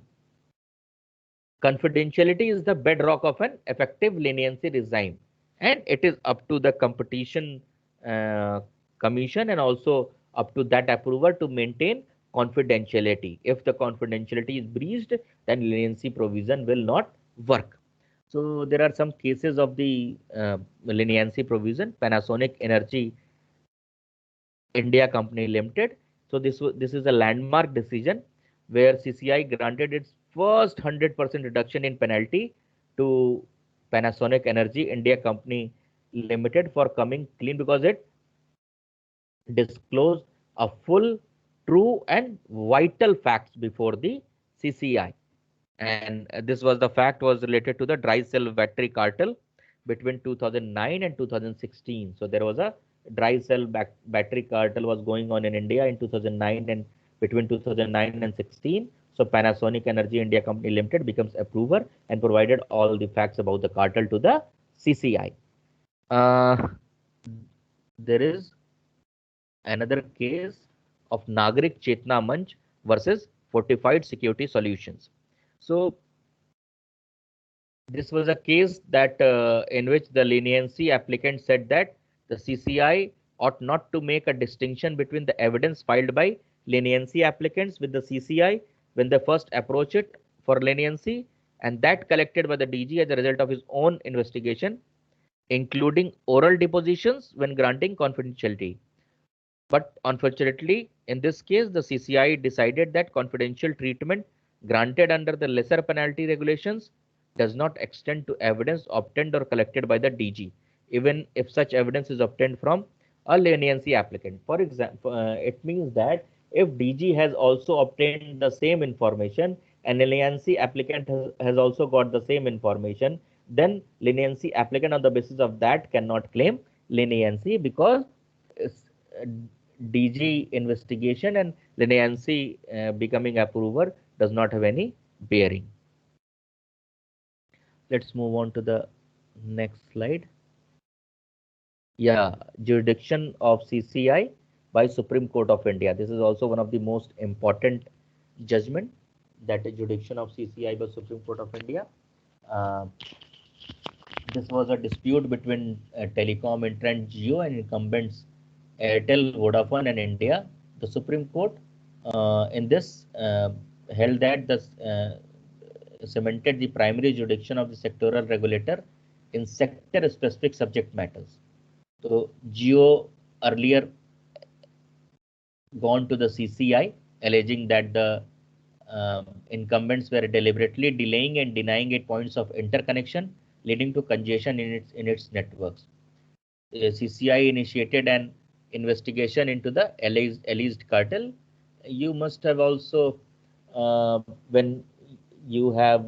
Confidentiality is the bedrock of an effective leniency regime, and it is up to the competition uh, commission and also up to that approver to maintain confidentiality. If the confidentiality is breached, then leniency provision will not work. So there are some cases of the leniency provision. Panasonic Energy India Company Limited. So this is a landmark decision where CCI granted its first 100% reduction in penalty to Panasonic Energy India Company Limited for coming clean because it disclosed a full, true and vital facts before the CCI. And this was the fact was related to the dry cell battery cartel between 2009 and 2016. So there was a dry cell battery cartel was going on in India in 2009 and between 2009 and 16. So Panasonic Energy India Company Limited becomes approver and provided all the facts about the cartel to the CCI. There is another case of Nagrik Chetna Manch versus Fortified Security Solutions. So this was a case that in which the leniency applicant said that the CCI ought not to make a distinction between the evidence filed by leniency applicants with the CCI when they first approach it for leniency and that collected by the DG as a result of his own investigation, including oral depositions when granting confidentiality. But unfortunately, in this case, the CCI decided that confidential treatment granted under the lesser penalty regulations does not extend to evidence obtained or collected by the DG, even if such evidence is obtained from a leniency applicant. For example, it means that if DG has also obtained the same information and leniency applicant has also got the same information, then leniency applicant on the basis of that cannot claim leniency because DG investigation and leniency becoming approver does not have any bearing. Let's move on to the next slide. Yeah, jurisdiction of CCI by Supreme Court of India. This is also one of the most important judgment, that is jurisdiction of CCI by Supreme Court of India. This was a dispute between telecom entrant Jio and incumbents Airtel, Vodafone and India. The Supreme Court in this held that the cemented the primary jurisdiction of the sectoral regulator in sector-specific subject matters. So Jio earlier gone to the CCI alleging that the incumbents were deliberately delaying and denying it points of interconnection, leading to congestion in its networks. CCI initiated an investigation into the alleged cartel. You must have also, when you have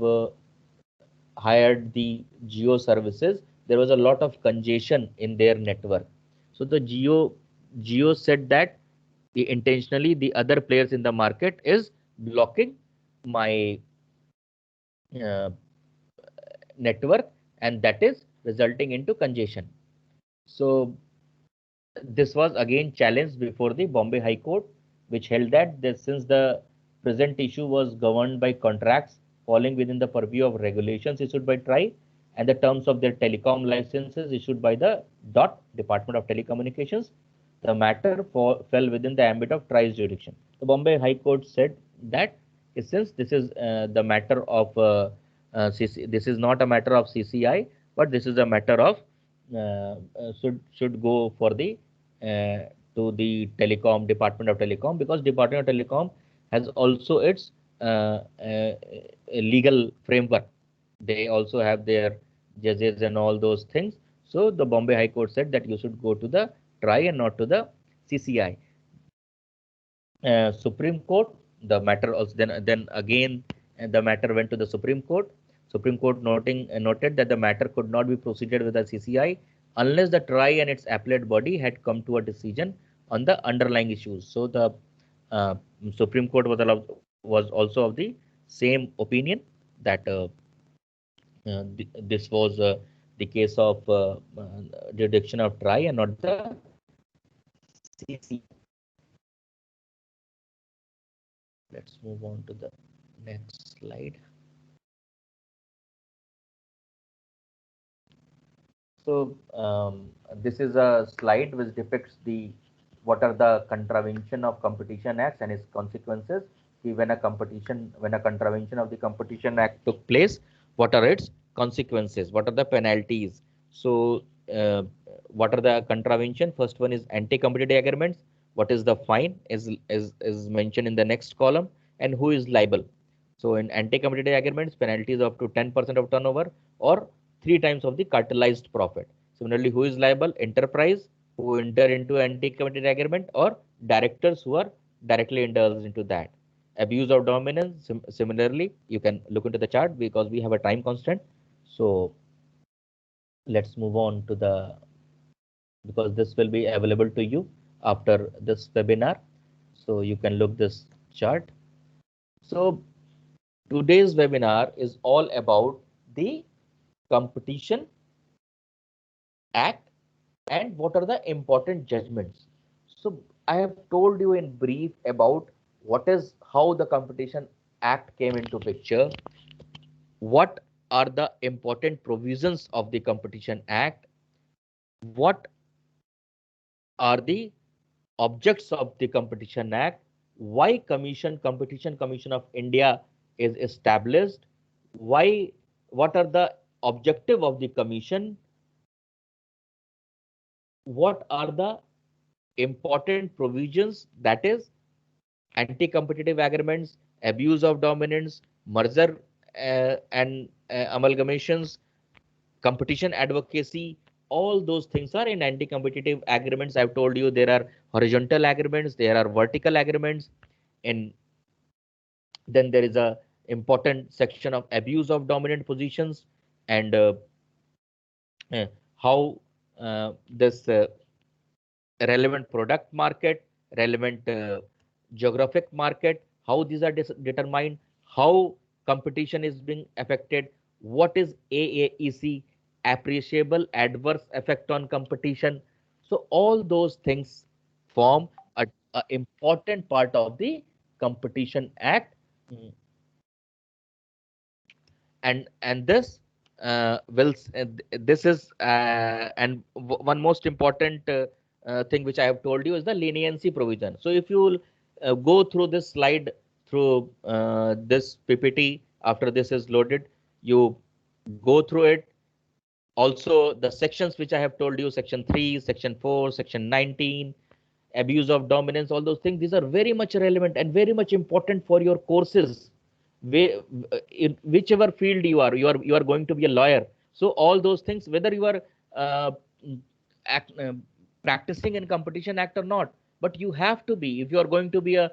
hired the Jio services, there was a lot of congestion in their network. So the Jio said that intentionally the other players in the market is blocking my network, and that is resulting into congestion. So this was again challenged before the Bombay High Court, which held that since the present issue was governed by contracts falling within the purview of regulations issued by TRAI and the terms of their telecom licenses issued by the Department of Telecommunications, the matter fell within the ambit of TRAI's jurisdiction. The Bombay High Court said that since this is the matter of this is not a matter of CCI, but this is a matter of should go for the to the telecom Department of Telecom, because Department of Telecom has also its legal framework. They also have their judges and all those things. So the Bombay High Court said that you should go to the TRAI and not to the CCI. Supreme Court, the matter also then again the matter went to the Supreme Court. Supreme Court noted that the matter could not be proceeded with the CCI unless the TRAI and its appellate body had come to a decision on the underlying issues. So the uh, Supreme Court was also of the same opinion that this was the case of jurisdiction of TRAI and not the CCI. Let's move on to the next slide. So this is a slide which depicts what are the contravention of Competition Act and its consequences. When a contravention of the Competition Act took place, what are its consequences? What are the penalties? So what are the contravention? First one is anti-competitive agreements. What is the fine is mentioned in the next column, and who is liable. So in anti-competitive agreements, penalties up to 10% of turnover or 3 times of the cartelized profit. Similarly, who is liable? Enterprise who enter into anti-competitive agreement, or directors who are directly indulged into that. Abuse of dominance, similarly, you can look into the chart because we have a time constraint. So let's move on to because this will be available to you after this webinar. So you can look this chart. So today's webinar is all about the Competition Act and what are the important judgments. So I have told you in brief about how the Competition Act came into picture, what are the important provisions of the Competition Act, what are the objects of the Competition Act, why Competition Commission of India is established, what are the objective of the commission, what are the important provisions, that is anti-competitive agreements, abuse of dominance, merger and amalgamations, competition advocacy, all those things are in anti-competitive agreements. I've told you there are horizontal agreements, there are vertical agreements, and then there is a important section of abuse of dominant positions and how this relevant product market, relevant geographic market, how these are determined, how competition is being affected, what is AAEC, appreciable adverse effect on competition. So all those things form a important part of the Competition Act. And this this is and one most important thing which I have told you is the leniency provision. So if you will go through this slide through this PPT after this is loaded, you go through it. Also the sections which I have told you, section 3, section 4, section 19, abuse of dominance, all those things, these are very much relevant and very much important for your courses. In whichever field you are going to be a lawyer. So all those things, whether you are uh, act, practicing in Competition Act or not, but you have to be, if you are going to be a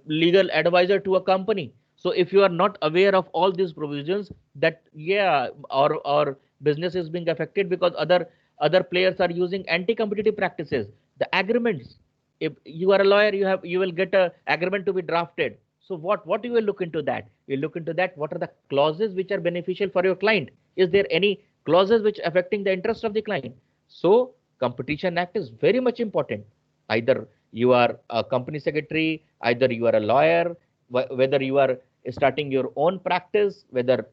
legal advisor to a company. So if you are not aware of all these provisions, that yeah, our business is being affected because other players are using anti-competitive practices, the agreements. If you are a lawyer, you will get a agreement to be drafted. So what you will look into that? You look into that. What are the clauses which are beneficial for your client? Is there any clauses which affecting the interest of the client? So Competition Act is very much important. Either you are a company secretary, either you are a lawyer, whether you are starting your own practice, whether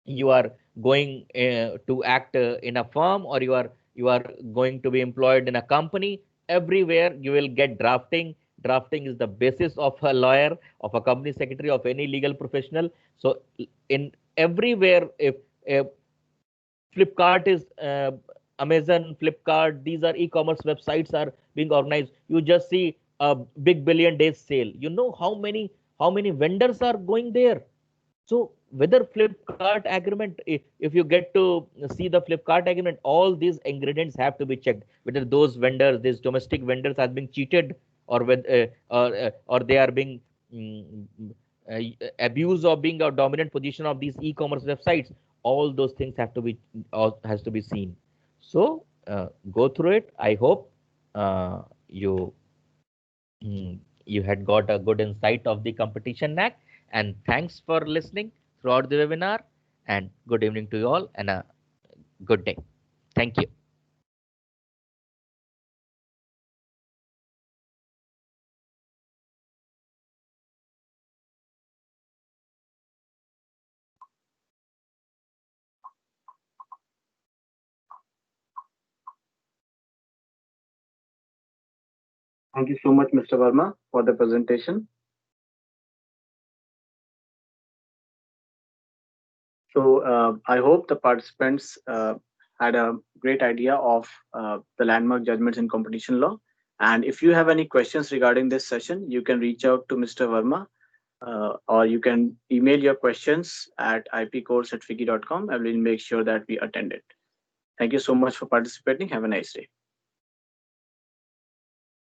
you are going to act in a firm, or you are going to be employed in a company, everywhere you will get drafting. Drafting is the basis of a lawyer, of a company secretary, of any legal professional. So in everywhere, if Flipkart is Amazon, Flipkart, these are e-commerce websites are being organized, you just see a big billion days sale. You know how many vendors are going there. So whether Flipkart agreement, if you get to see the Flipkart agreement, all these ingredients have to be checked. Whether those vendors, these domestic vendors, are being cheated, or whether or they are being mm, uh, abused of being a dominant position of these e-commerce websites. All those things have to be has to be seen. So go through it. I hope you you had got a good insight of the Competition Act. And thanks for listening throughout the webinar. And good evening to you all, and a good day. Thank you. Thank you so much, Mr. Verma, for the presentation. So I hope the participants had a great idea of the landmark judgments in competition law. And if you have any questions regarding this session, you can reach out to Mr. Verma, or you can email your questions at ipcourse@figi.com. I will make sure that we attend it. Thank you so much for participating. Have a nice day.